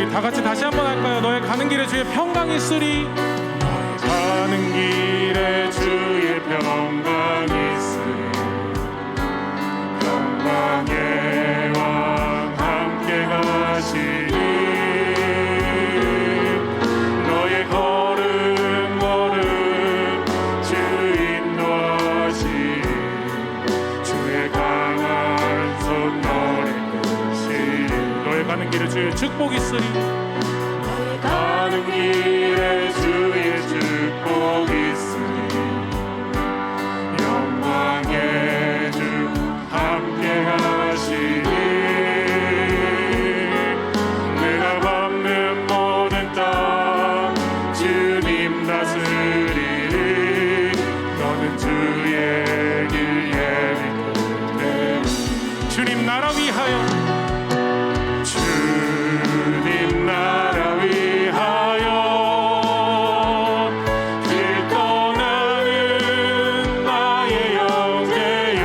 우리 다 같이 다시 한번 할까요? 너의 가는 길에 주의 평강이 있으리. 너의 가는 길에 주의 평강이 있으리. 평강의 왕 함께 가시니 너의 걸음 걸음 주 인도하시니 주의 강한 손 너를 끄시니 너의 가는 길에 주의 축복이 있으리. 너의 가는 길에 주의 축복이 있으리. 영광의 주 함께 하시니 내가 밟는 모든 땅 주님 다스리리. 너는 주의 길 예비 끝에 주님 나라 위하여 주님 나라 위하여 길 떠나는 나의 영제여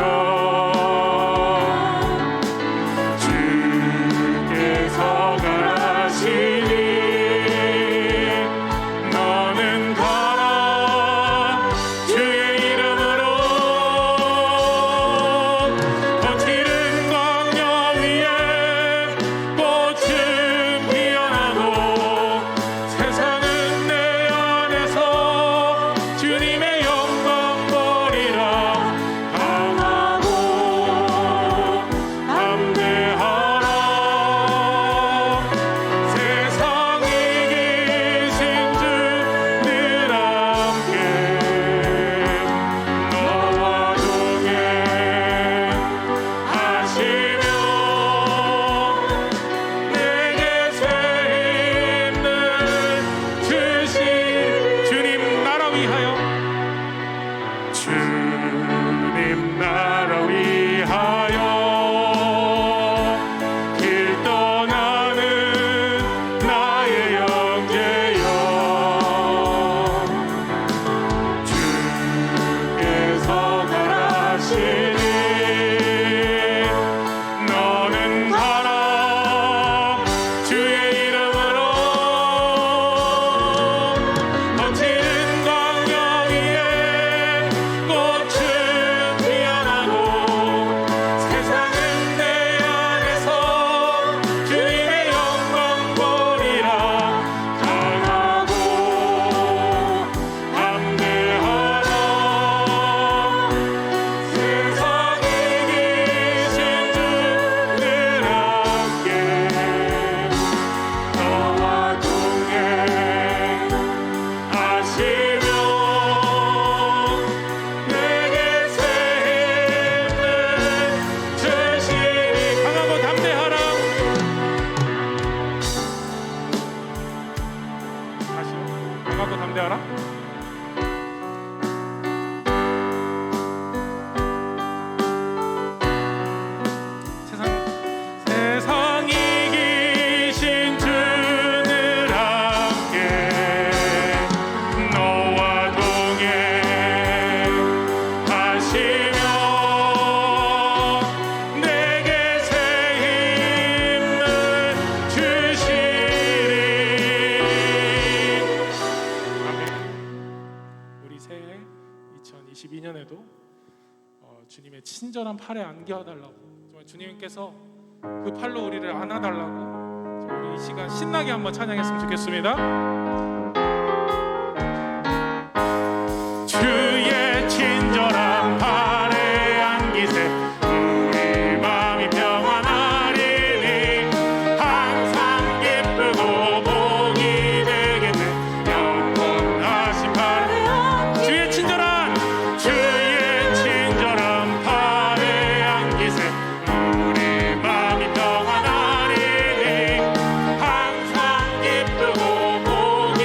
주께서 가라시니 너는 가라 주의 이름으로 거칠은 광야 위에 꽃은 피어나고 세상은 내 안에서 주님의 영광 보리라. 강하고 담대하라. 세상에 계신 주 늘 함께 너와 동행하시며 내게 새 힘을 주시니 주님 나라 위하여 주님 나라 위하여 길 떠나는 나의 영제여 주께서 가라시니 너는 가라 주의 이름으로 거칠은 광야 위에 꽃은 피어나고 세상은 내 안에서 주님의 영광 보리라. 강하고 담대하라. 세상에 계신 주 늘 함께 너와 동행하시며 내게 새 힘을 주시니 강하고 담대하라. 다시요. 강하고 담대하라. 세상이 계신 주 늘 함께 너와 동행하시며 내게 새 힘을 주시리. 아멘. 우리 새해 2022년에도 주님의 친절한 팔에 안겨달라고 정말 주님께서 그 팔로 우리를 안아달라고 정말 우리 이 시간 신나게 한번 찬양했으면 좋겠습니다. 주의 친절한 팔에 안기세 우리 마음이 평안하리니 항상 기쁘고 복이 되겠네. 영원하신 팔에 주의 친절한 팔에 안기세 우리 마음이 평안하리니 항상 기쁘고 복이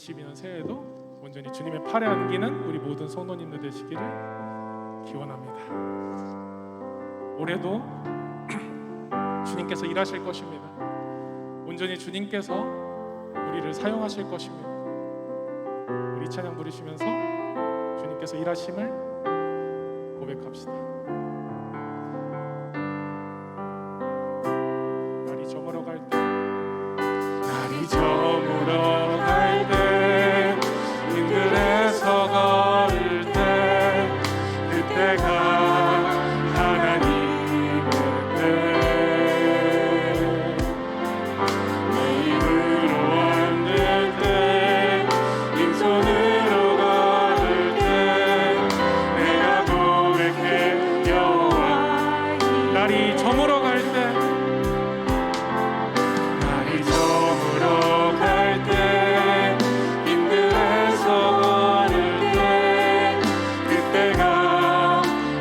2022년 새해에도 온전히 주님의 팔에 안기는 우리 모든 성도님들 되시기를 기원합니다. 올해도 주님께서 일하실 것입니다. 온전히 주님께서 우리를 사용하실 것입니다. 우리 찬양 부르시면서 주님께서 일하심을 고백합시다. 날이 저물어 갈 때, 날이 저물어 갈 때, 인근에서 걸을 때, 그때가 하나님의 때, 내 입으로 안 될 때, 빈손으로 걸을 때, 내가 고백해 여호와. 날이 저물어 갈 때, 날이 저물어 갈 때, 힘들어서 걸을 때, 그때가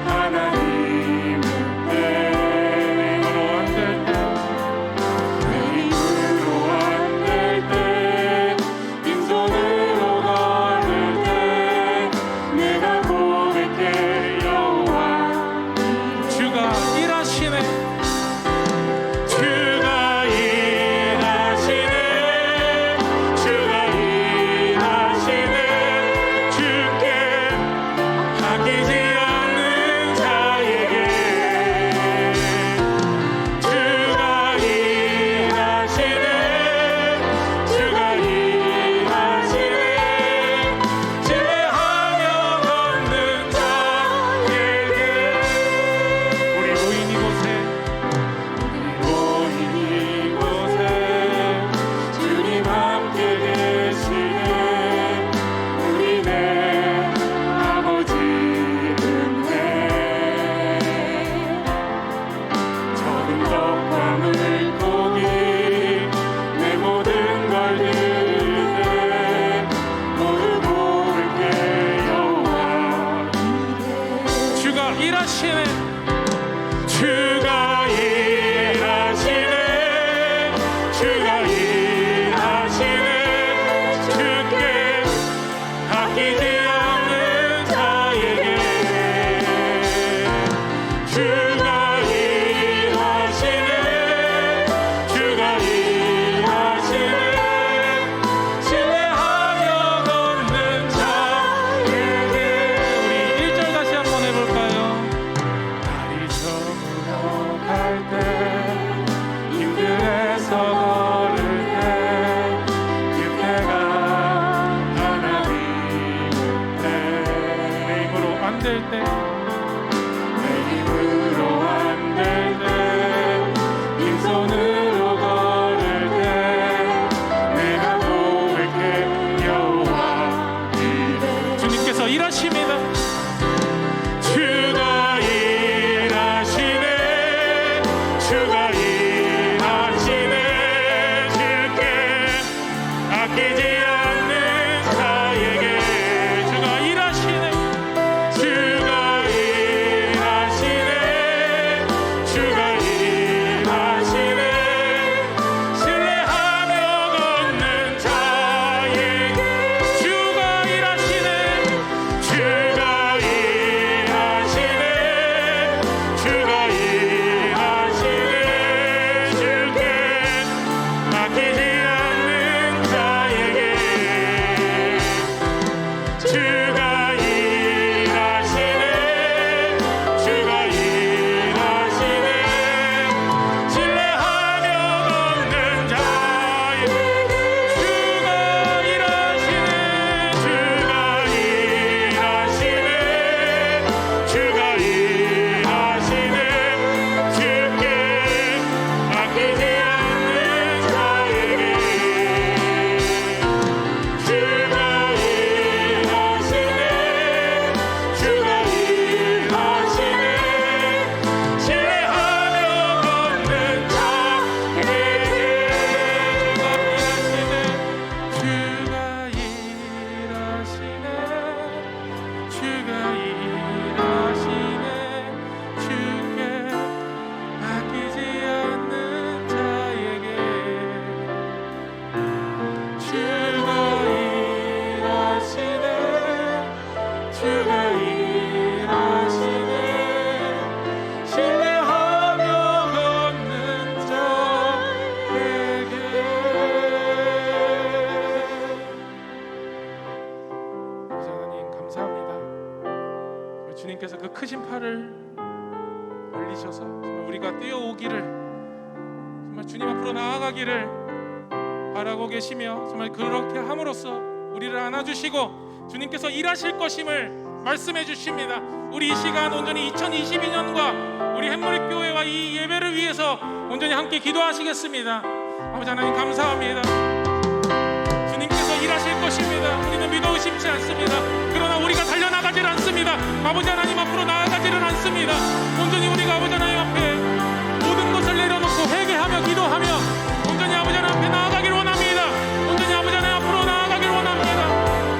하나님의 때. 내 입으로 안 될 때, 내 입으로 안 될 때, 빈손으로 걸을 때, 내가 고백해 여호와. 주가 일하시네, 주가 일하시네, 주가 일하시네. 주께 아끼지 않는 자에게 주가 일하시네, 주가 일하시네. 제하여 걷는 자에게. 우리 모인 이곳에, 모인 이곳에 주님 함께 계시네. 우리 내 아버지 은혜, 적은 떡과 물고기, 내 모든 걸 드릴 때 모두 고백해 여호와. 주가 일하시네, 주가 일하시네, 주가 일하시네. 주께 아끼지 않는 자에게 주가 일하시네, 주가 일하시네. 신뢰하여 걷는 자에게. 우리 1절 다시 한번 해볼까요? 날이 저물어 정말 우리가 뛰어오기를, 정말 주님 앞으로 나아가기를 바라고 계시며, 정말 그렇게 함으로써 우리를 안아주시고 주님께서 일하실 것임을 말씀해 주십니다. 우리 이 시간 온전히 2022년과 우리 햄머릿교회와 이 예배를 위해서 온전히 함께 기도하시겠습니다. 아버지 하나님 감사합니다. 주님께서 일하실 것입니다. 우리는 믿어 의심치 않습니다. 그러나 우리가 달려나가질 않습니다. 아버지 하나님 앞으로 나아가지는 않습니다. 온전히 우리가 아버지 하나님 앞에 모든 것을 내려놓고 회개하며 기도하며 온전히 아버지 하나님 앞에 나아가길 원합니다. 온전히 아버지 하나님 앞으로 나아가길 원합니다.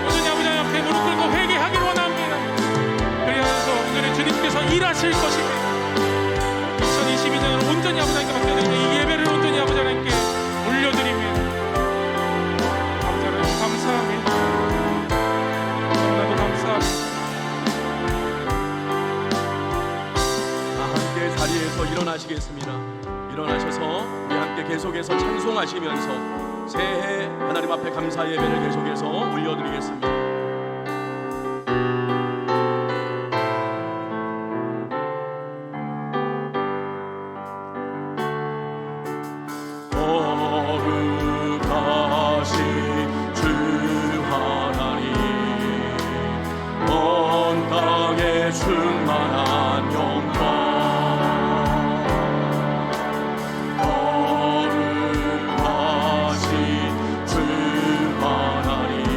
온전히 아버지 하나님 앞에 무릎 꿇고 회개하길 원합니다. 그리하여서 온전히 주님께서 일하실 것입니다. 2022년을 온전히 아버지 하나님께 맡겨드리며 이 예배를 온전히 아버지 하나님께 올려드립니다. 아버지 하나님 감사합니다. 너무나도 감사합니다. 함께 자리에서 일어나시겠습니다. 일어나셔서 우리 함께 계속해서 찬송하시면서 새해 하나님 앞에 감사 예배를 계속해서 올려드리겠습니다. 충만한 영광 거룩하신 주 하나님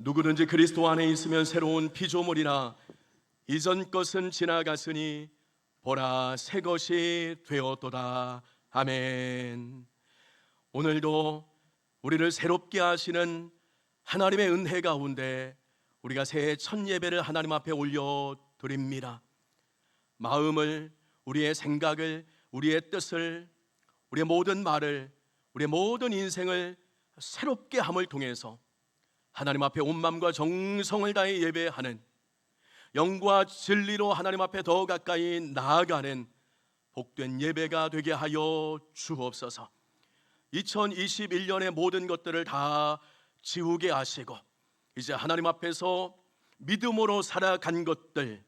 누구든지 그리스도 안에 있으면 새로운 피조물이라 이전 것은 지나갔으니 보라 새 것이 되었도다. 아멘. 오늘도 우리를 새롭게 하시는 하나님의 은혜 가운데 우리가 새해 첫 예배를 하나님 앞에 올려드립니다. 마음을, 우리의 생각을, 우리의 뜻을, 우리의 모든 말을, 우리의 모든 인생을 새롭게 함을 통해서 하나님 앞에 온 마음과 정성을 다해 예배하는, 영과 진리로 하나님 앞에 더 가까이 나아가는 복된 예배가 되게 하여 주옵소서. 2021년의 모든 것들을 다 지우게 하시고 이제 하나님 앞에서 믿음으로 살아간 것들,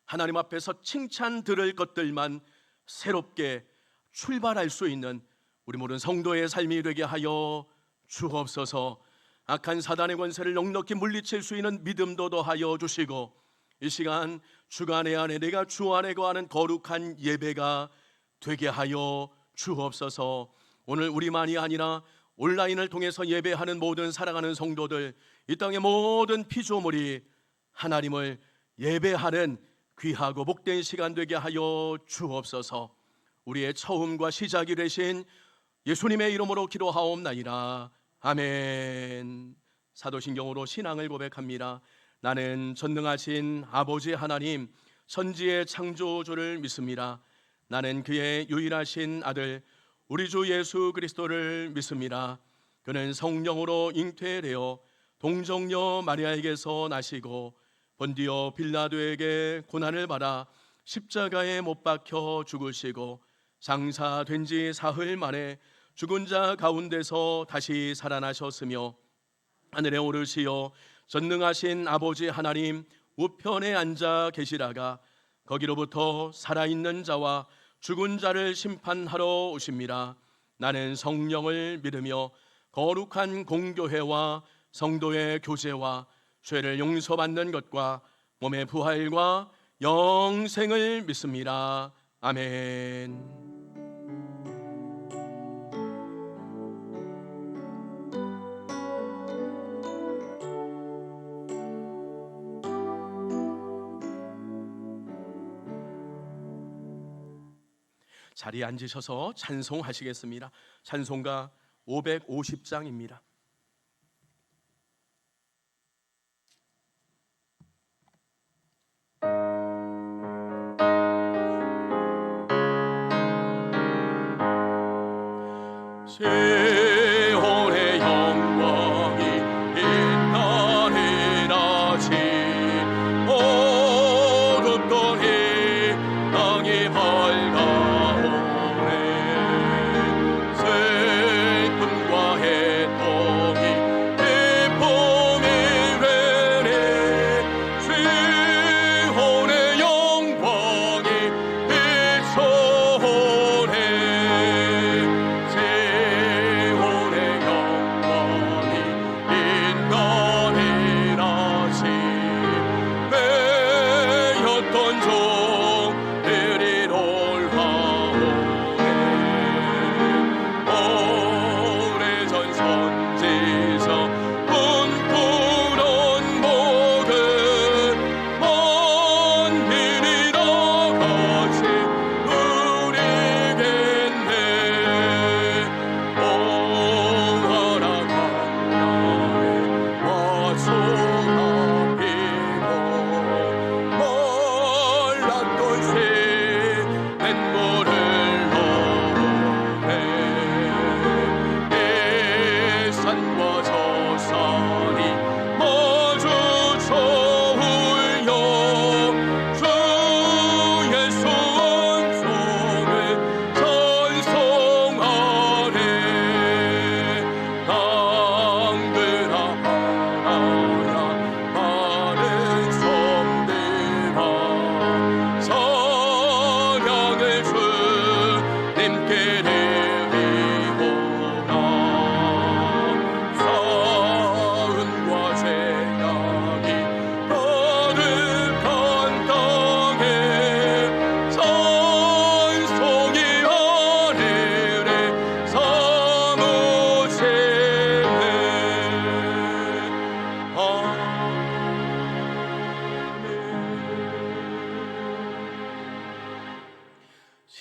하나님 앞에서 칭찬 들을 것들만 새롭게 출발할 수 있는 우리 모든 성도의 삶이 되게 하여 주옵소서. 악한 사단의 권세를 넉넉히 물리칠 수 있는 믿음도 더하여 주시고 이 시간 주가 내 안에 내가 주 안에 거하는 거룩한 예배가 되게 하여 주옵소서. 오늘 우리만이 아니라 온라인을 통해서 예배하는 모든 사랑하는 성도들, 이 땅의 모든 피조물이 하나님을 예배하는 귀하고 복된 시간 되게 하여 주옵소서. 우리의 처음과 시작이 되신 예수님의 이름으로 기도하옵나이다. 아멘. 사도신경으로 신앙을 고백합니다. 나는 전능하신 아버지 하나님 천지의 창조주를 믿습니다. 나는 그의 유일하신 아들 우리 주 예수 그리스도를 믿습니다. 그는 성령으로 잉태되어 동정녀 마리아에게서 나시고 본디오 빌라도에게 고난을 받아 십자가에 못 박혀 죽으시고 장사된 지 사흘 만에 죽은 자 가운데서 다시 살아나셨으며 하늘에 오르시어 전능하신 아버지 하나님 우편에 앉아 계시다가 거기로부터 살아있는 자와 죽은 자를 심판하러 오십니다. 나는 성령을 믿으며 거룩한 공교회와 성도의 교제와 죄를 용서받는 것과 몸의 부활과 영생을 믿습니다. 아멘. 자리에 앉으셔서 찬송하시겠습니다. 찬송가 550장입니다. 세월의 영광이 빛나리라지 어둡던 이 땅이 밝아오네. 슬픔과 해통이 기쁨이 되네. 시온의 영광이 비춰오네.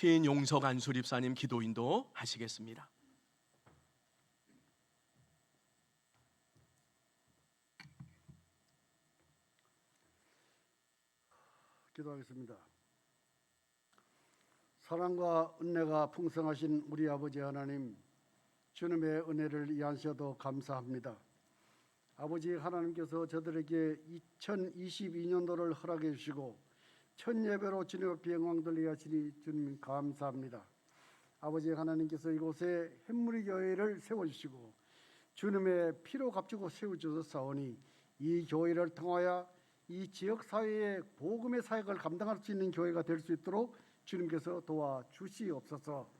신용석 안수립사님 기도인도 하시겠습니다. 기도하겠습니다. 사랑과 은혜가 풍성하신 우리 아버지 하나님, 주님의 은혜를 이하셔도 감사합니다. 아버지 하나님께서 저들에게 2022년도를 허락해 주시고 첫 예배로 주님 앞에 영광 돌리게 하시니 주님 감사합니다. 아버지 하나님께서 이곳에 햇무리 교회를 세워주시고 주님의 피로 값주고 세워주셨사오니 이 교회를 통하여 이 지역 사회의 복음의 사역을 감당할 수 있는 교회가 될 수 있도록 주님께서 도와주시옵소서.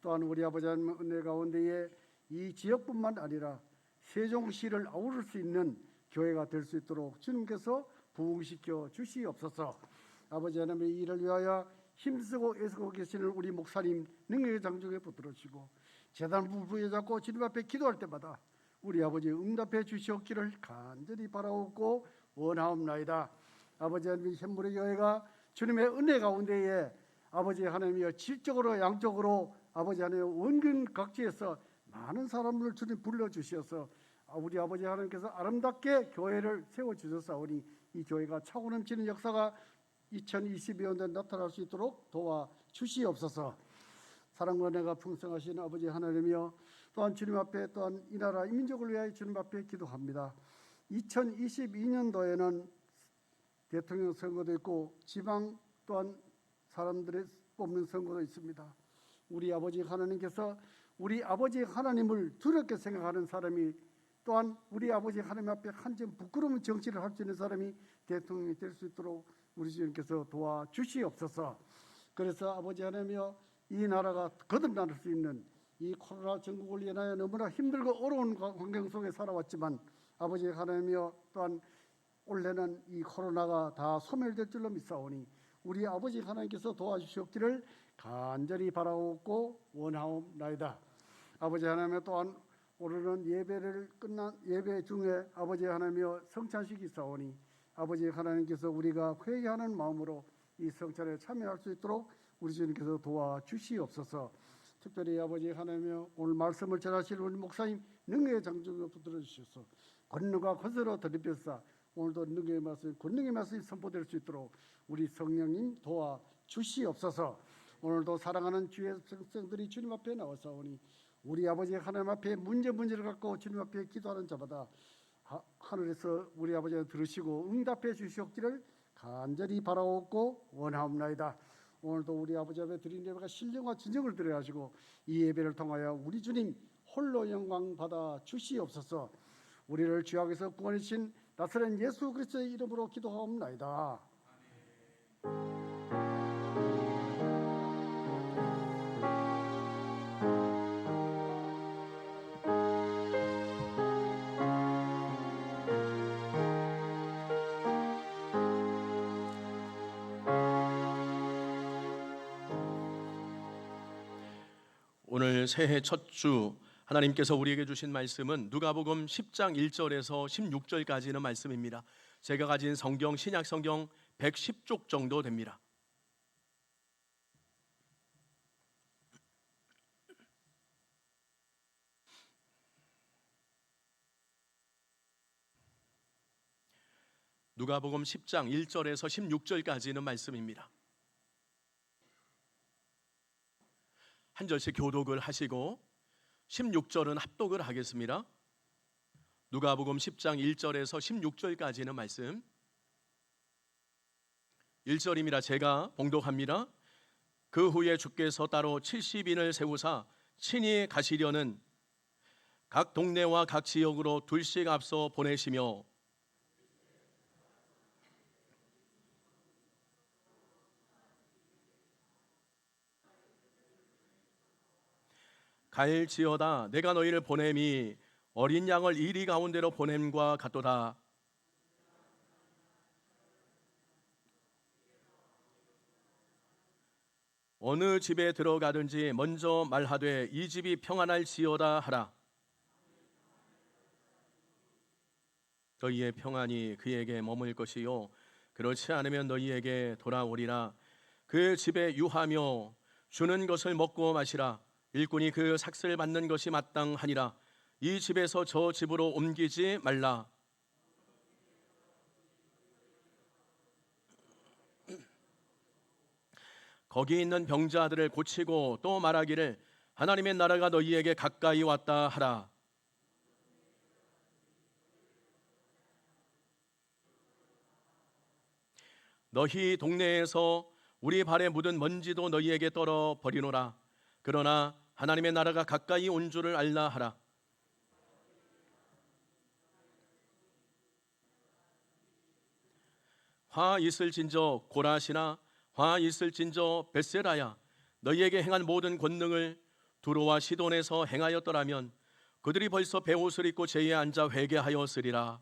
또한 우리 아버지 하나님의 은혜 가운데에 이 지역뿐만 아니라 세종시를 아우를 수 있는 교회가 될 수 있도록 주님께서 부흥시켜 주시옵소서. 아버지 하나님의 일을 위하여 힘쓰고 애쓰고 계시는 우리 목사님 능력의 장중에 붙들으시고 재단 부부에 잡고 주님 앞에 기도할 때마다 우리 아버지 응답해 주시옵기를 간절히 바라옵고 원하옵나이다. 아버지 하나님, 샘물의 교회가 주님의 은혜 가운데에 아버지 하나님이여 질적으로 양적으로 아버지 하나님 원근 각지에서 많은 사람을 주님 불러주셔서 우리 아버지 하나님께서 아름답게 교회를 세워주셨사오니 이 교회가 차고 넘치는 역사가 2022년도에 나타날 수 있도록 도와주시옵소서. 사랑과 은혜가 풍성하신 아버지 하나님이여, 또한 주님 앞에 또한 이 나라 이 민족을 위하여 주님 앞에 기도합니다. 2022년도에는 대통령 선거도 있고 지방 또한 사람들의 뽑는 선거도 있습니다. 우리 아버지 하나님께서 우리 아버지 하나님을 두렵게 생각하는 사람이, 또한 우리 아버지 하나님 앞에 한 점 부끄러운 정치를 할 수 있는 사람이 대통령이 될 수 있도록 우리 주님께서 도와주시옵소서. 그래서 아버지 하나님이여, 이 나라가 거듭날 수 있는 이 코로나 전국을 인하여 너무나 힘들고 어려운 환경 속에 살아왔지만 아버지 하나님이여, 또한 올해는 이 코로나가 다 소멸될 줄로 믿사오니 우리 아버지 하나님께서 도와주시옵기를 간절히 바라옵고 원하옵나이다. 아버지 하나님의 또한 오늘은 예배를 끝난 예배 중에 아버지 하나님이여 성찬식이 있사오니 아버지 하나님께서 우리가 회개하는 마음으로 이 성찬에 참여할 수 있도록 우리 주님께서 도와주시옵소서. 특별히 아버지 하나님이여, 오늘 말씀을 전하실 우리 목사님 능력의 장중에 붙들어 주셔서 권능과 권세로 드리옵소서. 오늘도 능력의 말씀, 권능의 말씀이 선포될 수 있도록 우리 성령님 도와주시옵소서. 오늘도 사랑하는 주의 백성들이 주님 앞에 나와서오니 우리 아버지 하나님 앞에 문제를 갖고 주님 앞에 기도하는 자마다 하늘에서 우리 아버지가 들으시고 응답해 주시옵기를 간절히 바라옵고 원하옵나이다. 오늘도 우리 아버지 앞에 드린 예배가 신령과 진정을 드려 하시고 이 예배를 통하여 우리 주님 홀로 영광 받아 주시옵소서. 우리를 죄악에서 구원해 주신 나사렛 예수 그리스도의 이름으로 기도하옵나이다. 오늘 새해 첫 주 하나님께서 우리에게 주신 말씀은 누가복음 10장 1절에서 16절까지는 말씀입니다. 제가 가진 성경, 신약 성경 110쪽 정도 됩니다. 누가복음 10장 1절에서 16절까지는 말씀입니다. 한 절씩 교독을 하시고 16절은 합독을 하겠습니다. 누가복음 10장 1절에서 16절까지는 말씀. 1절입니다. 제가 봉독합니다. 그 후에 주께서 따로 70인을 세우사 친히 가시려는 각 동네와 각 지역으로 둘씩 앞서 보내시며 갈지어다 내가 너희를 보냄이 어린 양을 이리 가운데로 보냄과 같도다. 어느 집에 들어가든지 먼저 말하되 이 집이 평안할지어다 하라. 너희의 평안이 그에게 머물 것이요 그렇지 않으면 너희에게 돌아오리라. 그 집에 유하며 주는 것을 먹고 마시라. 일꾼이 그 삭슬 받는 것이 마땅하니라. 이 집에서 저 집으로 옮기지 말라. 거기 있는 병자들을 고치고 또 말하기를 하나님의 나라가 너희에게 가까이 왔다 하라. 너희 동네에서 우리 발에 묻은 먼지도 너희에게 떨어 버리노라. 그러나 하나님의 나라가 가까이 온 줄을 알라 하라. 화 있을진저 고라시나 화 있을진저 벳세라야, 너희에게 행한 모든 권능을 두로와 시돈에서 행하였더라면 그들이 벌써 베옷을 입고 제에 앉아 회개하였으리라.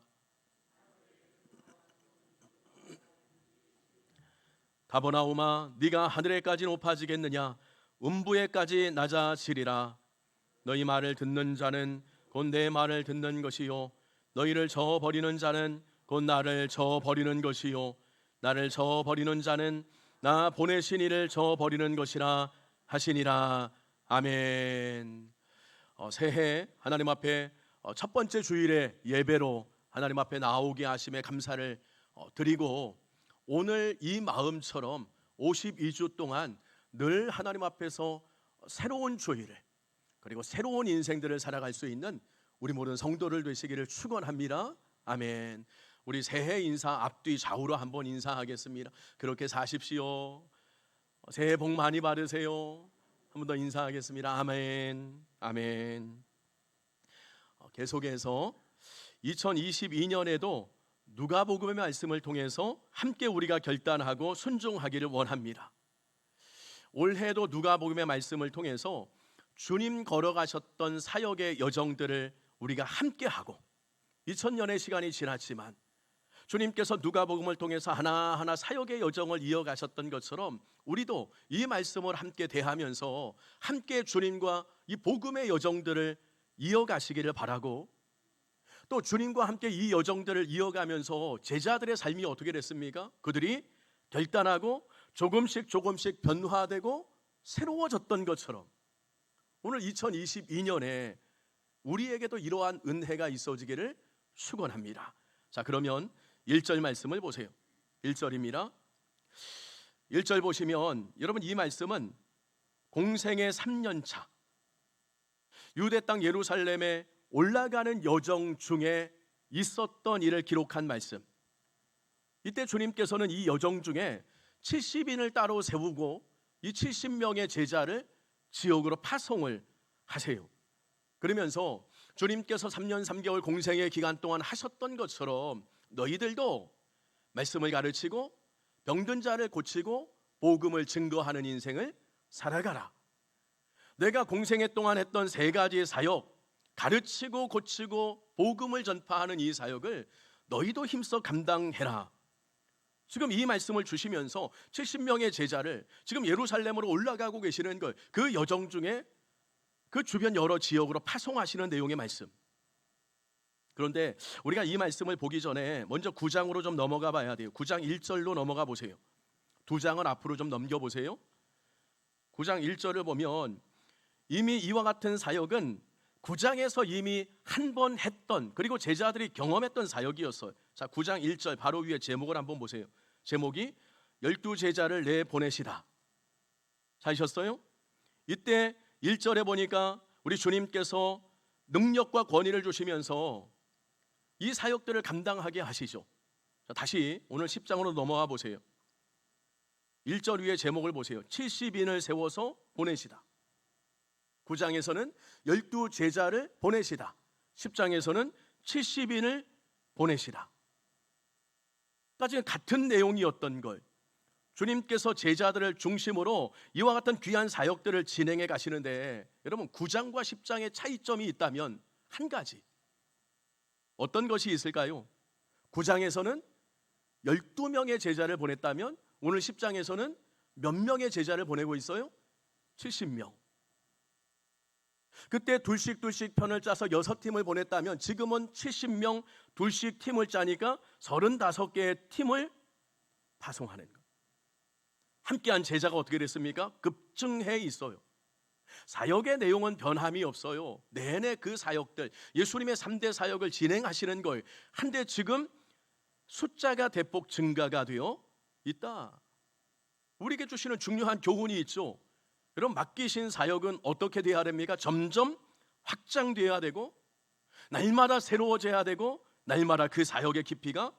다보나오마, 네가 하늘에까지 높아지겠느냐? 음부에까지 낮아지리라. 너희 말을 듣는 자는 곧 내 말을 듣는 것이요, 너희를 저어버리는 자는 곧 나를 저어버리는 것이요, 나를 저어버리는 자는 나 보내신 이를 저어버리는 것이라 하시니라. 아멘. 새해 하나님 앞에 첫 번째 주일의 예배로 하나님 앞에 나오게 하심에 감사를 드리고, 오늘 이 마음처럼 52주 동안 늘 하나님 앞에서 새로운 주일을, 그리고 새로운 인생들을 살아갈 수 있는 우리 모든 성도를 되시기를 축원합니다. 아멘. 우리 새해 인사 앞뒤 좌우로 한번 인사하겠습니다. 그렇게 사십시오. 새해 복 많이 받으세요. 한 번 더 인사하겠습니다. 아멘. 아멘. 계속해서 2022년에도 누가복음의 말씀을 통해서 함께 우리가 결단하고 순종하기를 원합니다. 올해도 누가복음의 말씀을 통해서 주님 걸어가셨던 사역의 여정들을 우리가 함께하고, 2000년의 시간이 지났지만 주님께서 누가복음을 통해서 하나하나 사역의 여정을 이어가셨던 것처럼 우리도 이 말씀을 함께 대하면서 함께 주님과 이 복음의 여정들을 이어가시기를 바라고, 또 주님과 함께 이 여정들을 이어가면서 제자들의 삶이 어떻게 됐습니까? 그들이 결단하고 조금씩 변화되고 새로워졌던 것처럼 오늘 2022년에 우리에게도 이러한 은혜가 있어지기를 축원합니다. 자, 그러면 1절 말씀을 보세요. 1절입니다. 1절 보시면 여러분, 이 말씀은 공생의 3년차 유대 땅 예루살렘에 올라가는 여정 중에 있었던 일을 기록한 말씀. 이때 주님께서는 이 여정 중에 70인을 따로 세우고 이 70명의 제자를 지역으로 파송을 하세요. 그러면서 주님께서 3년 3개월 공생의 기간 동안 하셨던 것처럼 너희들도 말씀을 가르치고 병든 자를 고치고 복음을 증거하는 인생을 살아가라. 내가 공생애 동안 했던 세 가지의 사역, 가르치고 고치고 복음을 전파하는 이 사역을 너희도 힘써 감당해라. 지금 이 말씀을 주시면서 70명의 제자를 지금 예루살렘으로 올라가고 계시는 걸, 그 여정 중에 그 주변 여러 지역으로 파송하시는 내용의 말씀. 그런데 우리가 이 말씀을 보기 전에 먼저 9장으로 좀 넘어가 봐야 돼요. 9장 1절로 넘어가 보세요. 2장을 앞으로 좀 넘겨 보세요. 9장 1절을 보면 이미 이와 같은 사역은 9장에서 이미 한 번 했던, 그리고 제자들이 경험했던 사역이었어요. 자, 9장 1절 바로 위에 제목을 한번 보세요. 제목이 12제자를 내보내시다. 찾으셨어요? 이때 1절에 보니까 우리 주님께서 능력과 권위를 주시면서 이 사역들을 감당하게 하시죠. 자, 다시 오늘 10장으로 넘어가 보세요. 1절 위에 제목을 보세요. 70인을 세워서 보내시다. 9장에서는 12제자를 보내시다. 10장에서는 70인을 보내시다. 까지는 같은 내용이었던 걸 주님께서 제자들을 중심으로 이와 같은 귀한 사역들을 진행해 가시는데, 여러분 9장과 10장의 차이점이 있다면 한 가지, 어떤 것이 있을까요? 9장에서는 12명의 제자를 보냈다면 오늘 10장에서는 몇 명의 제자를 보내고 있어요? 70명. 그때 둘씩 편을 짜서 6팀을 보냈다면 지금은 70명 둘씩 팀을 짜니까 35개의 팀을 파송하는 것. 함께한 제자가 어떻게 됐습니까? 급증해 있어요. 사역의 내용은 변함이 없어요. 내내 그 사역들, 예수님의 3대 사역을 진행하시는 거예요. 한데 지금 숫자가 대폭 증가가 되어 있다. 우리에게 주시는 중요한 교훈이 있죠. 여러분, 맡기신 사역은 어떻게 돼야 됩니까? 점점 확장돼야 되고, 날마다 새로워져야 되고, 날마다 그 사역의 깊이가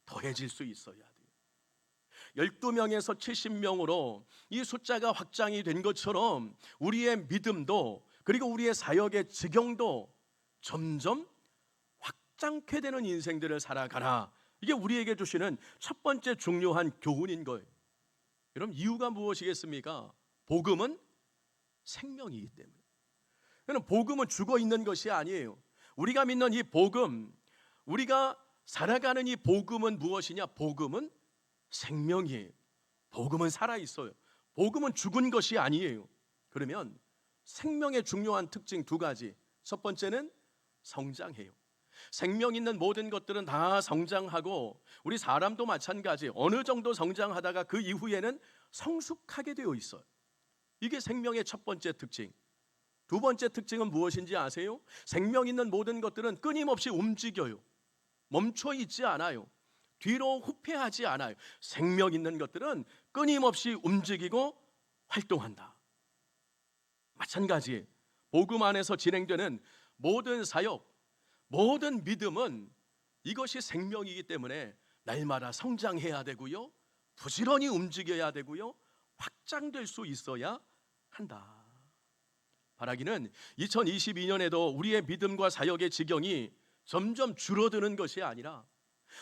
더해질 수 있어야 돼요. 12명에서 70명으로 이 숫자가 확장이 된 것처럼 우리의 믿음도, 그리고 우리의 사역의 지경도 점점 확장케 되는 인생들을 살아가라. 이게 우리에게 주시는 첫 번째 중요한 교훈인 거예요. 여러분, 이유가 무엇이겠습니까? 복음은 생명이기 때문에. 여러분, 복음은 죽어 있는 것이 아니에요. 우리가 믿는 이 복음, 우리가 살아가는 이 복음은 무엇이냐? 복음은 생명이에요. 복음은 살아 있어요. 복음은 죽은 것이 아니에요. 그러면 생명의 중요한 특징 두 가지. 첫 번째는 성장해요. 생명 있는 모든 것들은 다 성장하고, 우리 사람도 마찬가지. 어느 정도 성장하다가 그 이후에는 성숙하게 되어 있어요. 이게 생명의 첫 번째 특징. 두 번째 특징은 무엇인지 아세요? 생명 있는 모든 것들은 끊임없이 움직여요. 멈춰 있지 않아요. 뒤로 후퇴하지 않아요. 생명 있는 것들은 끊임없이 움직이고 활동한다. 마찬가지, 복음 안에서 진행되는 모든 사역, 모든 믿음은 이것이 생명이기 때문에 날마다 성장해야 되고요, 부지런히 움직여야 되고요, 확장될 수 있어야 한다. 바라기는 2022년에도 우리의 믿음과 사역의 지경이 점점 줄어드는 것이 아니라,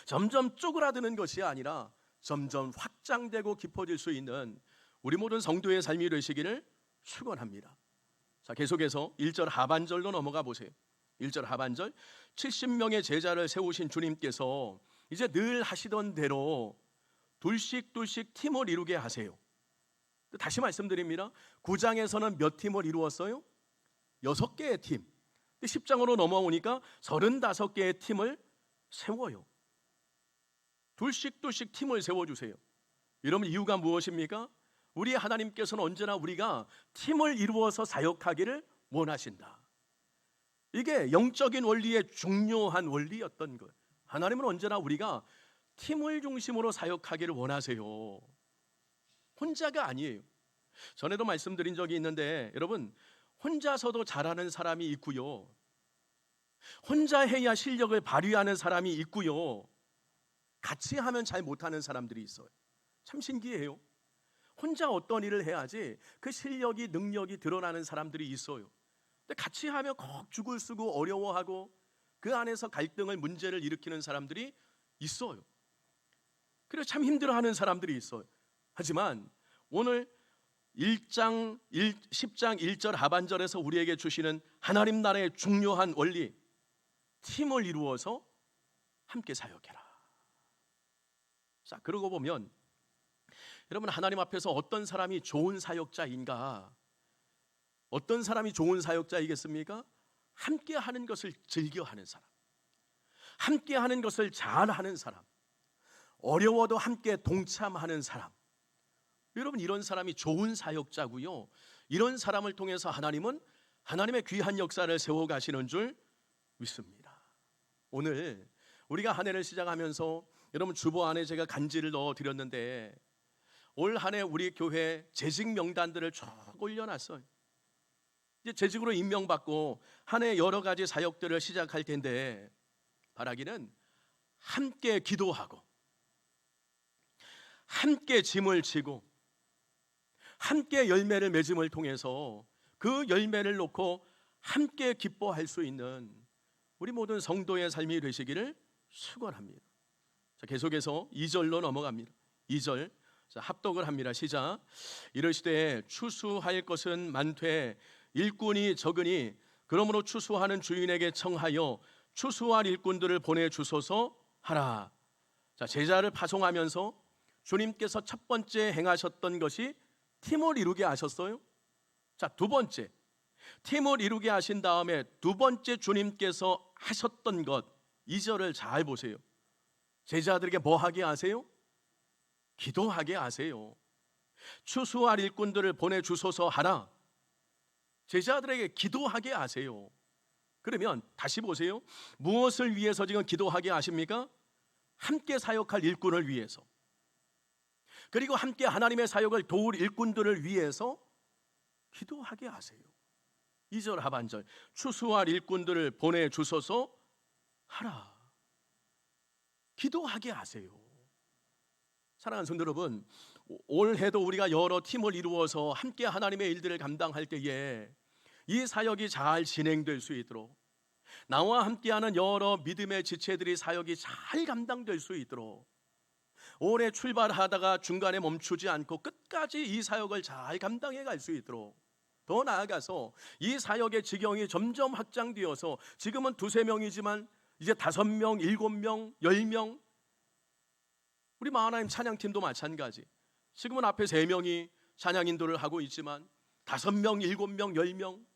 점점 쪼그라드는 것이 아니라 점점 확장되고 깊어질 수 있는 우리 모든 성도의 삶이 되시기를 축원합니다. 자, 계속해서 1절 하반절로 넘어가 보세요. 1절 하반절, 70명의 제자를 세우신 주님께서 이제 늘 하시던 대로 둘씩 팀을 이루게 하세요. 다시 말씀드립니다. 9장에서는 몇 팀을 이루었어요? 6개의 팀. 10장으로 넘어오니까 35개의 팀을 세워요. 둘씩 팀을 세워주세요. 이러면 이유가 무엇입니까? 우리 하나님께서는 언제나 우리가 팀을 이루어서 사역하기를 원하신다. 이게 영적인 원리의 중요한 원리였던 거예요. 하나님은 언제나 우리가 팀을 중심으로 사역하기를 원하세요. 혼자가 아니에요. 전에도 말씀드린 적이 있는데, 여러분, 혼자서도 잘하는 사람이 있고요, 혼자 해야 실력을 발휘하는 사람이 있고요, 같이 하면 잘 못하는 사람들이 있어요. 참 신기해요. 혼자 어떤 일을 해야지 그 실력이, 능력이 드러나는 사람들이 있어요. 근데 같이 하면 꼭 죽을 쓰고 어려워하고 그 안에서 갈등을, 문제를 일으키는 사람들이 있어요. 그래서 참 힘들어하는 사람들이 있어요. 하지만 오늘 10장 1절 하반절에서 우리에게 주시는 하나님 나라의 중요한 원리, 팀을 이루어서 함께 사역해라. 자, 그러고 보면 여러분, 하나님 앞에서 어떤 사람이 좋은 사역자인가? 어떤 사람이 좋은 사역자이겠습니까? 함께 하는 것을 즐겨하는 사람, 함께 하는 것을 잘하는 사람, 어려워도 함께 동참하는 사람. 여러분, 이런 사람이 좋은 사역자고요, 이런 사람을 통해서 하나님은 하나님의 귀한 역사를 세워가시는 줄 믿습니다. 오늘 우리가 한 해를 시작하면서 여러분, 주보 안에 제가 간지를 넣어드렸는데, 올 한 해 우리 교회 재직 명단들을 쭉 올려놨어요. 이제 재직으로 임명받고 한 해 여러 가지 사역들을 시작할 텐데, 바라기는 함께 기도하고, 함께 짐을 지고, 함께 열매를 맺음을 통해서 그 열매를 놓고 함께 기뻐할 수 있는 우리 모든 성도의 삶이 되시기를 축원합니다. 자, 계속해서 2절로 넘어갑니다. 2절, 자, 합독을 합니다. 시작. 이르시되 추수할 것은 많되 일꾼이 적으니 그러므로 추수하는 주인에게 청하여 추수할 일꾼들을 보내주소서 하라. 자, 제자를 파송하면서 주님께서 첫 번째 행하셨던 것이 팀을 이루게 하셨어요. 자, 두 번째, 팀을 이루게 하신 다음에 두 번째 주님께서 하셨던 것, 2절을 잘 보세요. 제자들에게 뭐 하게 하세요? 기도하게 하세요. 추수할 일꾼들을 보내주소서 하라. 제자들에게 기도하게 하세요. 그러면 다시 보세요. 무엇을 위해서 지금 기도하게 하십니까? 함께 사역할 일꾼을 위해서, 그리고 함께 하나님의 사역을 도울 일꾼들을 위해서 기도하게 하세요. 2절 하반절, 추수할 일꾼들을 보내주소서 하라. 기도하게 하세요. 사랑하는 성도 여러분, 올해도 우리가 여러 팀을 이루어서 함께 하나님의 일들을 감당할 때에 이 사역이 잘 진행될 수 있도록, 나와 함께하는 여러 믿음의 지체들이 사역이 잘 감당될 수 있도록, 올해 출발하다가 중간에 멈추지 않고 끝까지 이 사역을 잘 감당해 갈 수 있도록, 더 나아가서 이 사역의 지경이 점점 확장되어서 지금은 2-3명이지만 이제 5명, 7명, 10명, 우리 마하나임 찬양팀도 마찬가지. 지금은 앞에 3명이 찬양 인도를 하고 있지만 5명, 7명, 10명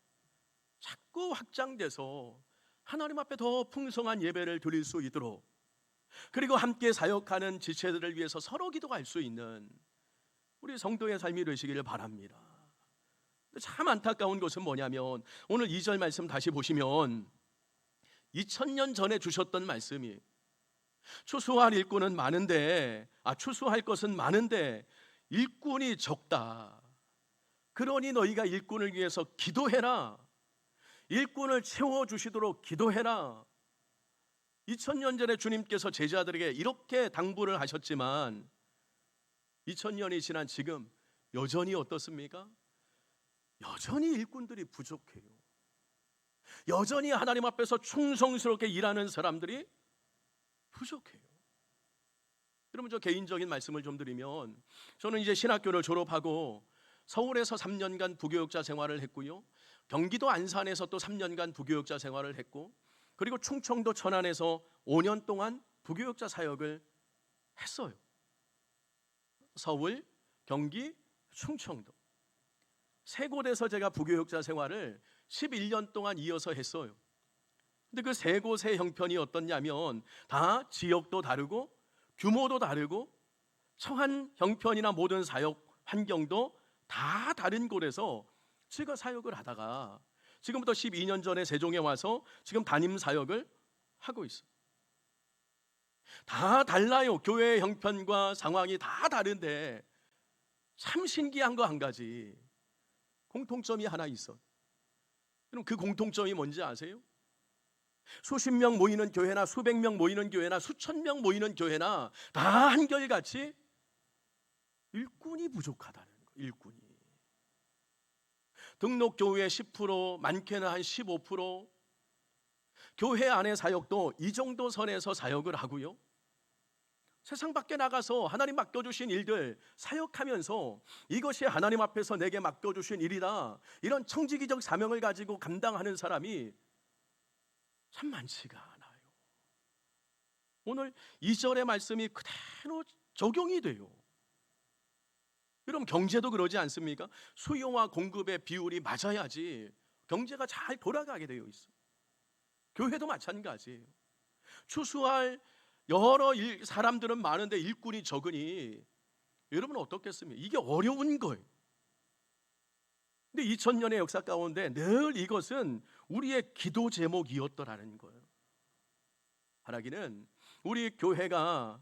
자꾸 확장돼서 하나님 앞에 더 풍성한 예배를 드릴 수 있도록, 그리고 함께 사역하는 지체들을 위해서 서로 기도할 수 있는 우리 성도의 삶이 되시기를 바랍니다. 참 안타까운 것은 뭐냐면, 오늘 2절 말씀 다시 보시면 2000년 전에 주셨던 말씀이, 추수할 일꾼은 많은데, 추수할 것은 많은데 일꾼이 적다. 그러니 너희가 일꾼을 위해서 기도해라. 일꾼을 채워주시도록 기도해라. 2000년 전에 주님께서 제자들에게 이렇게 당부를 하셨지만 2000년이 지난 지금 여전히 어떻습니까? 여전히 일꾼들이 부족해요. 여전히 하나님 앞에서 충성스럽게 일하는 사람들이 부족해요. 여러분, 저 개인적인 말씀을 좀 드리면, 저는 이제 신학교를 졸업하고 서울에서 3년간 부교육자 생활을 했고요, 경기도 안산에서 또 3년간 부교육자 생활을 했고, 그리고 충청도 천안에서 5년 동안 부교육자 사역을 했어요. 서울, 경기, 충청도 세 곳에서 제가 부교육자 생활을 11년 동안 이어서 했어요. 근데 그 세 곳의 형편이 어떻냐면 다 지역도 다르고 규모도 다르고 처한 형편이나 모든 사역 환경도 다 다른 곳에서 제가 사역을 하다가 지금부터 12년 전에 세종에 와서 지금 담임 사역을 하고 있어요. 다 달라요. 교회의 형편과 상황이 다 다른데 참 신기한 거 한 가지, 공통점이 하나 있어. 그럼 그 공통점이 뭔지 아세요? 수십 명 모이는 교회나 수백 명 모이는 교회나 수천 명 모이는 교회나 다 한결같이 일꾼이 부족하다는 거. 일꾼이 등록 교회 10%, 많게는 한 15%, 교회 안의 사역도 이 정도 선에서 사역을 하고요, 세상 밖에 나가서 하나님 맡겨주신 일들 사역하면서 이것이 하나님 앞에서 내게 맡겨주신 일이다, 이런 청지기적 사명을 가지고 감당하는 사람이 참 많지가 않아요. 오늘 2절의 말씀이 그대로 적용이 돼요. 여러분, 경제도 그러지 않습니까? 수요와 공급의 비율이 맞아야지 경제가 잘 돌아가게 되어 있어요. 교회도 마찬가지예요. 추수할 여러 사람들은 많은데 일꾼이 적으니 여러분 어떻겠습니까? 이게 어려운 거예요. 근데 2000년의 역사 가운데 늘 이것은 우리의 기도 제목이었더라는 거예요. 바라기는 우리 교회가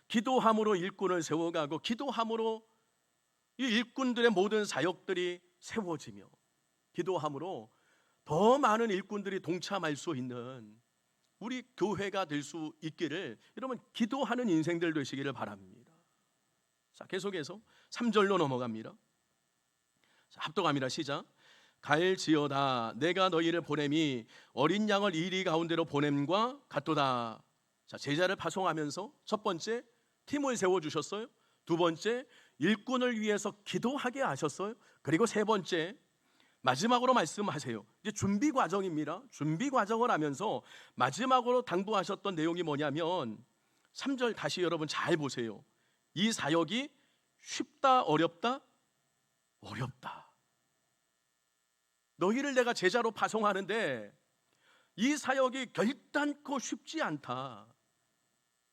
기도함으로 일꾼을 세워가고 기도함으로 이 일꾼들의 모든 사역들이 세워지며 기도함으로 더 많은 일꾼들이 동참할 수 있는 우리 교회가 될 수 있기를 여러분 기도하는 인생들 되시기를 바랍니다. 자, 계속해서 3절로 넘어갑니다. 자, 합독합니다. 시작. 갈지어다 내가 너희를 보냄이 어린 양을 이리 가운데로 보냄과 같도다. 자, 제자를 파송하면서 첫 번째 팀을 세워주셨어요. 두 번째 일꾼을 위해서 기도하게 하셨어요. 그리고 세 번째 마지막으로 말씀하세요. 이제 준비 과정입니다. 준비 과정을 하면서 마지막으로 당부하셨던 내용이 뭐냐면 3절 다시 여러분 잘 보세요. 이 사역이 쉽다 어렵다? 어렵다. 너희를 내가 제자로 파송하는데 이 사역이 결단코 쉽지 않다.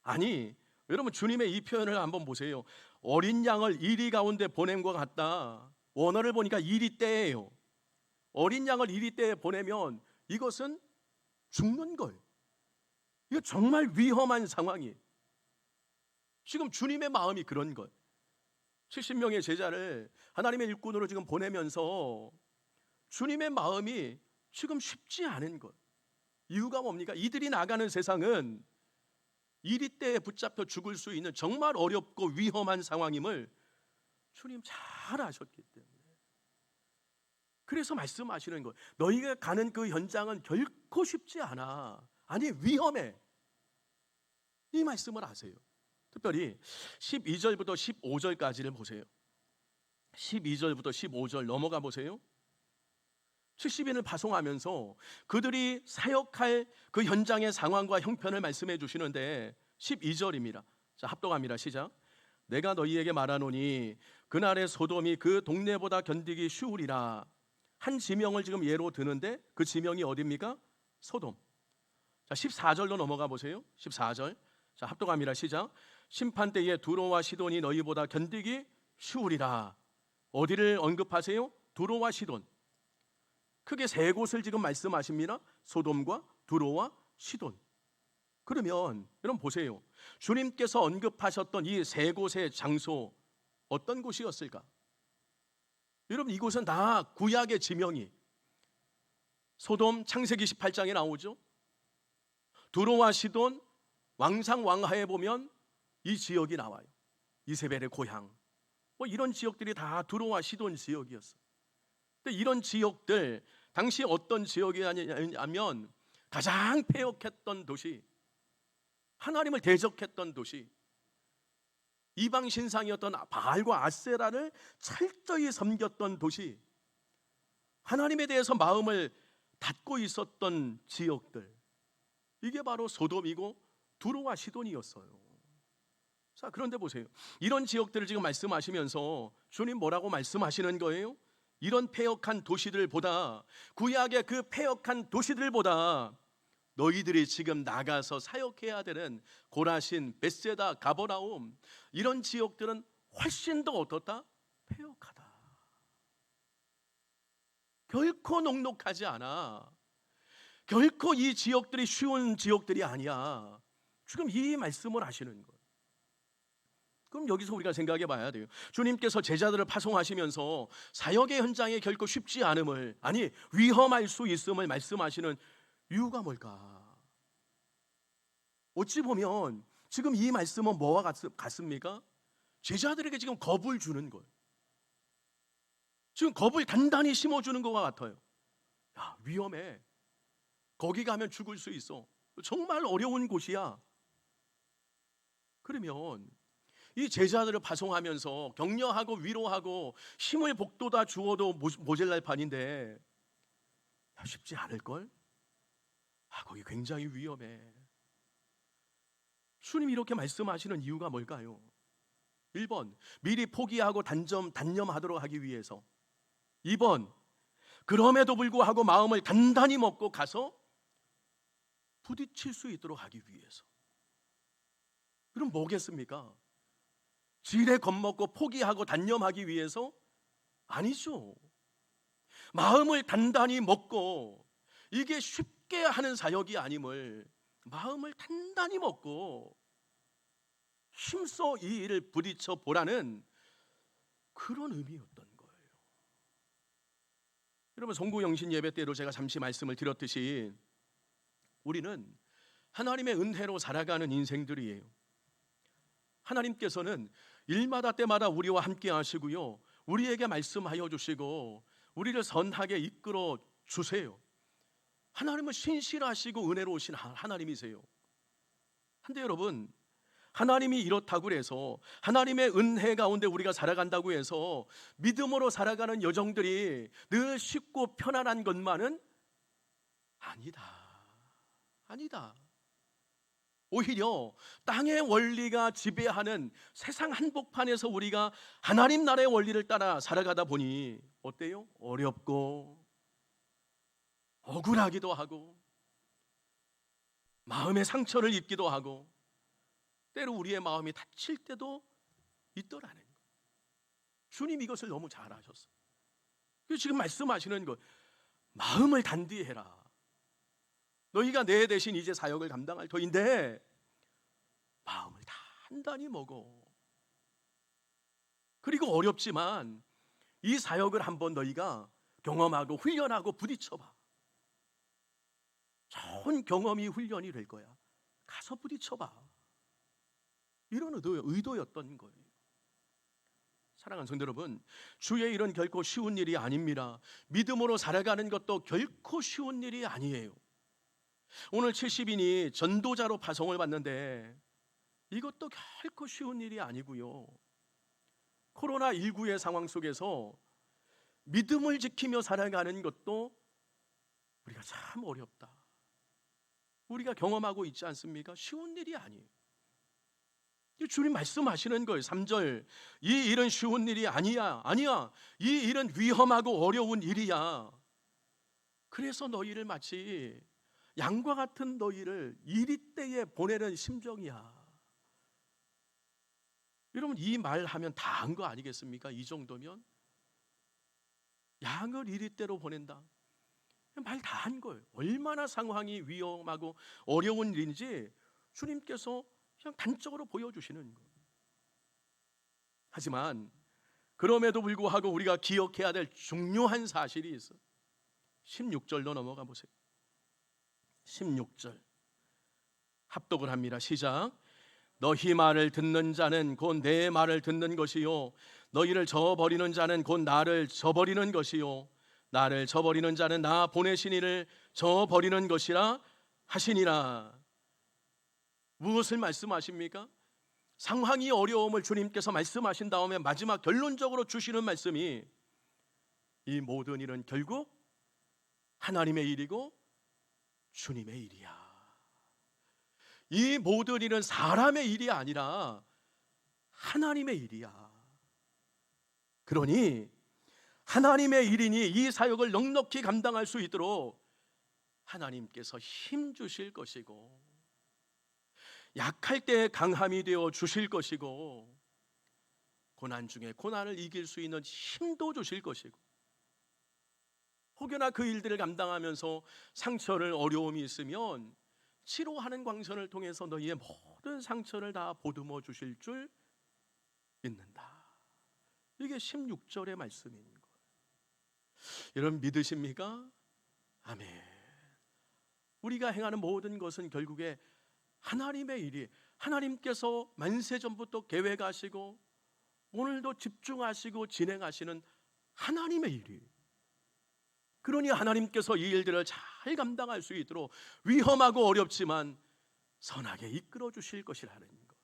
아니, 여러분 주님의 이 표현을 한번 보세요. 어린 양을 이리 가운데 보냄과 같다. 원어를 보니까 이리 때예요. 어린 양을 이리 때에 보내면 이것은 죽는 거예요. 이거 정말 위험한 상황이에요. 지금 주님의 마음이 그런 거예요. 70명의 제자를 하나님의 일꾼으로 지금 보내면서 주님의 마음이 지금 쉽지 않은 것. 이유가 뭡니까? 이들이 나가는 세상은 이리때에 붙잡혀 죽을 수 있는 정말 어렵고 위험한 상황임을 주님 잘 아셨기 때문에, 그래서 말씀하시는 거예요. 너희가 가는 그 현장은 결코 쉽지 않아. 아니 위험해. 이 말씀을 아세요. 특별히 12절부터 15절까지를 보세요. 12절부터 15절 넘어가 보세요. 70인을 파송하면서 그들이 사역할 그 현장의 상황과 형편을 말씀해 주시는데 12절입니다. 자, 합독합니다. 시작. 내가 너희에게 말하노니 그날의 소돔이 그 동네보다 견디기 쉬우리라. 한 지명을 지금 예로 드는데 그 지명이 어디입니까? 소돔. 자, 14절로 넘어가 보세요. 14절. 자, 합독합니다. 시작. 심판 때에 두로와 시돈이 너희보다 견디기 쉬우리라. 어디를 언급하세요? 두로와 시돈. 크게 세 곳을 지금 말씀하십니다. 소돔과 두로와 시돈. 그러면 여러분 보세요. 주님께서 언급하셨던 이 세 곳의 장소 어떤 곳이었을까? 여러분 이곳은 다 구약의 지명이, 소돔 창세기 18장에 나오죠. 두로와 시돈 왕상왕하에 보면 이 지역이 나와요. 이세벨의 고향. 뭐 이런 지역들이 다 두로와 시돈 지역이었어요. 근데 이런 지역들 당시 어떤 지역이냐면 가장 패역했던 도시, 하나님을 대적했던 도시, 이방 신상이었던 바알과 아세라를 철저히 섬겼던 도시, 하나님에 대해서 마음을 닫고 있었던 지역들, 이게 바로 소돔이고 두로와 시돈이었어요. 자, 그런데 보세요. 이런 지역들을 지금 말씀하시면서 주님 뭐라고 말씀하시는 거예요? 이런 패역한 도시들보다, 구약의 그 패역한 도시들보다 너희들이 지금 나가서 사역해야 되는 고라신, 벳세다, 가버나움, 이런 지역들은 훨씬 더 어떻다? 패역하다. 결코 녹록하지 않아. 결코 이 지역들이 쉬운 지역들이 아니야. 지금 이 말씀을 하시는 거예요. 그럼 여기서 우리가 생각해 봐야 돼요. 주님께서 제자들을 파송하시면서 사역의 현장에 결코 쉽지 않음을, 아니 위험할 수 있음을 말씀하시는 이유가 뭘까? 어찌 보면 지금 이 말씀은 뭐와 같습니까? 제자들에게 지금 겁을 주는 거예요. 지금 겁을 단단히 심어주는 것과 같아요. 야, 위험해. 거기 가면 죽을 수 있어. 정말 어려운 곳이야. 그러면 이 제자들을 파송하면서 격려하고 위로하고 힘을 복돋아 주어도 모자랄 판인데, 야, 쉽지 않을걸? 거기 굉장히 위험해. 주님이 이렇게 말씀하시는 이유가 뭘까요? 1번, 미리 포기하고 단념하도록 하기 위해서. 2번, 그럼에도 불구하고 마음을 단단히 먹고 가서 부딪힐 수 있도록 하기 위해서. 그럼 뭐겠습니까? 지레 겁먹고 포기하고 단념하기 위해서? 아니죠. 마음을 단단히 먹고, 이게 쉽게 하는 사역이 아님을 마음을 단단히 먹고 힘써 이 일을 부딪혀 보라는 그런 의미였던 거예요. 여러분, 송구영신 예배 때로 제가 잠시 말씀을 드렸듯이 우리는 하나님의 은혜로 살아가는 인생들이에요. 하나님께서는 일마다 때마다 우리와 함께 하시고요, 우리에게 말씀하여 주시고 우리를 선하게 이끌어 주세요. 하나님은 신실하시고 은혜로우신 하나님이세요. 근데 여러분, 하나님이 이렇다고 해서, 하나님의 은혜 가운데 우리가 살아간다고 해서 믿음으로 살아가는 여정들이 늘 쉽고 편안한 것만은 아니다. 오히려 땅의 원리가 지배하는 세상 한복판에서 우리가 하나님 나라의 원리를 따라 살아가다 보니 어때요? 어렵고 억울하기도 하고 마음의 상처를 입기도 하고, 때로 우리의 마음이 다칠 때도 있더라는 거예요. 주님 이것을 너무 잘 아셨어요. 그래서 지금 말씀하시는 것, 마음을 단디히 해라. 너희가 내 대신 이제 사역을 감당할 터인데 마음을 단단히 먹어. 그리고 어렵지만 이 사역을 한번 너희가 경험하고 훈련하고 부딪혀봐. 좋은 경험이 훈련이 될 거야. 가서 부딪혀봐. 이런 의도였던 거예요. 사랑하는 성도 여러분, 주의 일은 결코 쉬운 일이 아닙니다. 믿음으로 살아가는 것도 결코 쉬운 일이 아니에요. 오늘 70인이 전도자로 파송을 받는데 이것도 결코 쉬운 일이 아니고요. 코로나19의 상황 속에서 믿음을 지키며 살아가는 것도 우리가 참 어렵다. 우리가 경험하고 있지 않습니까? 쉬운 일이 아니에요. 주님 말씀하시는 거예요. 3절, 이 일은 쉬운 일이 아니야. 이 일은 위험하고 어려운 일이야. 그래서 너희를 마치 양과 같은 너희를 이리떼에 보내는 심정이야. 여러분, 이 말 하면 다 한 거 아니겠습니까? 이 정도면 양을 이리떼로 보낸다. 말 다 한 거예요. 얼마나 상황이 위험하고 어려운 일인지 주님께서 그냥 단적으로 보여주시는 거예요. 하지만 그럼에도 불구하고 우리가 기억해야 될 중요한 사실이 있어요. 16절로 넘어가 보세요. 16절 합독을 합니다. 시작. 너희 말을 듣는 자는 곧 내 말을 듣는 것이요 너희를 저버리는 자는 곧 나를 저버리는 것이요 나를 저버리는 자는 나 보내신 이를 저버리는 것이라 하시니라. 무엇을 말씀하십니까? 상황이 어려움을 주님께서 말씀하신 다음에 마지막 결론적으로 주시는 말씀이 이 모든 일은 결국 하나님의 일이고 주님의 일이야. 이 모든 일은 사람의 일이 아니라 하나님의 일이야. 그러니 하나님의 일이니 이 사역을 넉넉히 감당할 수 있도록 하나님께서 힘 주실 것이고 약할 때 강함이 되어 주실 것이고 고난 중에 고난을 이길 수 있는 힘도 주실 것이고 혹여나 그 일들을 감당하면서 상처를 어려움이 있으면 치료하는 광선을 통해서 너희의 모든 상처를 다 보듬어 주실 줄 믿는다. 이게 16절의 말씀인 거예요. 여러분 믿으십니까? 아멘. 우리가 행하는 모든 것은 결국에 하나님의 일이 하나님께서 만세전부터 계획하시고 오늘도 집중하시고 진행하시는 하나님의 일이. 그러니 하나님께서 이 일들을 잘 감당할 수 있도록 위험하고 어렵지만 선하게 이끌어 주실 것이라는 것.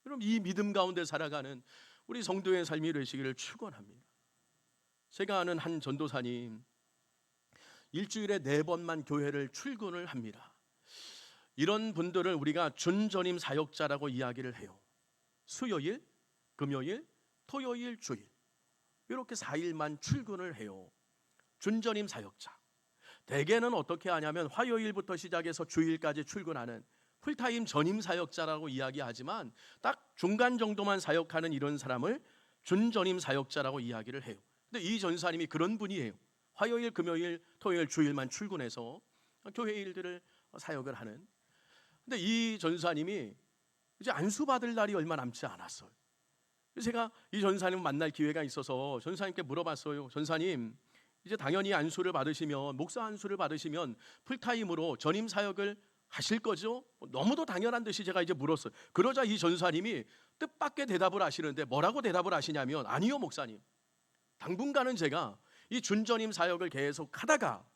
그럼 이 믿음 가운데 살아가는 우리 성도의 삶이 되시기를 축원합니다. 제가 아는 한 전도사님 일주일에 4번만 교회를 출근을 합니다. 이런 분들을 우리가 준전임 사역자라고 이야기를 해요. 수요일, 금요일, 토요일, 주일 이렇게 4일만 출근을 해요. 준전임 사역자. 대개는 어떻게 하냐면 화요일부터 시작해서 주일까지 출근하는 풀타임 전임 사역자라고 이야기하지만 딱 중간 정도만 사역하는 이런 사람을 준전임 사역자라고 이야기를 해요. 근데 이 전사님이 그런 분이에요. 화요일, 금요일, 토요일, 주일만 출근해서 교회 일들을 사역을 하는. 근데 이 전사님이 이제 안수 받을 날이 얼마 남지 않았어요. 그래서 제가 이 전사님을 만날 기회가 있어서 전사님께 물어봤어요. 전사님, 이제 당연히 안수를 받으시면 목사 안수를 받으시면 풀타임으로 전임 사역을 하실 거죠? 너무도 당연한 듯이 제가 이제 물었어요. 그러자 이 전사님이 뜻밖의 대답을 하시는데 뭐라고 대답을 하시냐면 아니요 목사님, 당분간은 제가 이 준전임 사역을 계속 하다가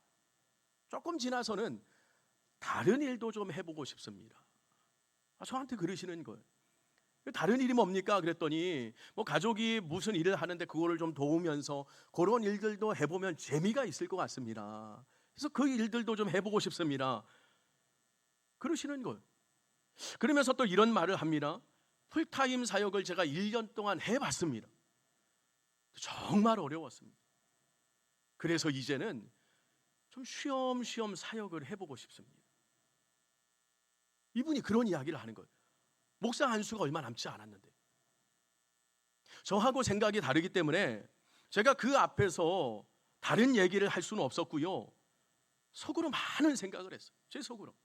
조금 지나서는 다른 일도 좀 해보고 싶습니다. 저한테 그러시는 거예요. 다른 일이 뭡니까? 그랬더니 뭐 가족이 무슨 일을 하는데 그거를 좀 도우면서 그런 일들도 해보면 재미가 있을 것 같습니다. 그래서 그 일들도 좀 해보고 싶습니다. 그러시는 거예요. 그러면서 또 이런 말을 합니다. 풀타임 사역을 제가 1년 동안 해봤습니다. 정말 어려웠습니다. 그래서 이제는 좀 쉬엄쉬엄 사역을 해보고 싶습니다. 이분이 그런 이야기를 하는 거예요. 목사 안수가 얼마 남지 않았는데, 저하고 생각이 다르기 때문에 제가 그 앞에서 다른 얘기를 할 수는 없었고요. 속으로 많은 생각을 했어요. 제 속으로.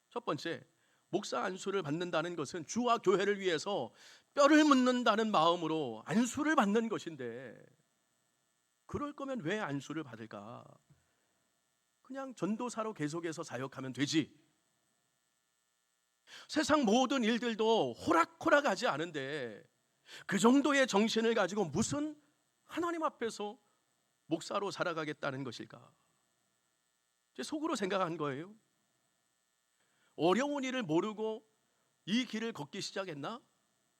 첫 번째, 목사 안수를 받는다는 것은 주와 교회를 위해서 뼈를 묻는다는 마음으로 안수를 받는 것인데, 그럴 거면 왜 안수를 받을까? 그냥 전도사로 계속해서 사역하면 되지. 세상 모든 일들도 호락호락하지 않은데 그 정도의 정신을 가지고 무슨 하나님 앞에서 목사로 살아가겠다는 것일까? 제 속으로 생각한 거예요. 어려운 일을 모르고 이 길을 걷기 시작했나?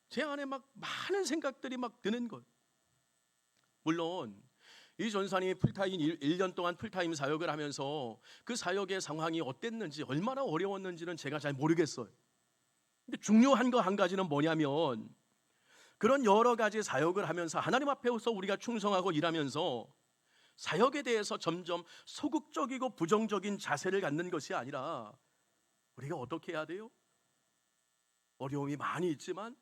제 안에 막 많은 생각들이 막 드는 거예요. 물론 이 전사님이 풀타임 1년 동안 풀타임 사역을 하면서 그 사역의 상황이 어땠는지, 얼마나 어려웠는지는 제가 잘 모르겠어요. 근데 중요한 거 한 가지는 뭐냐면, 그런 여러 가지 사역을 하면서 하나님 앞에서 우리가 충성하고 일하면서 사역에 대해서 점점 소극적이고 부정적인 자세를 갖는 것이 아니라, 우리가 어떻게 해야 돼요? 어려움이 많이 있지만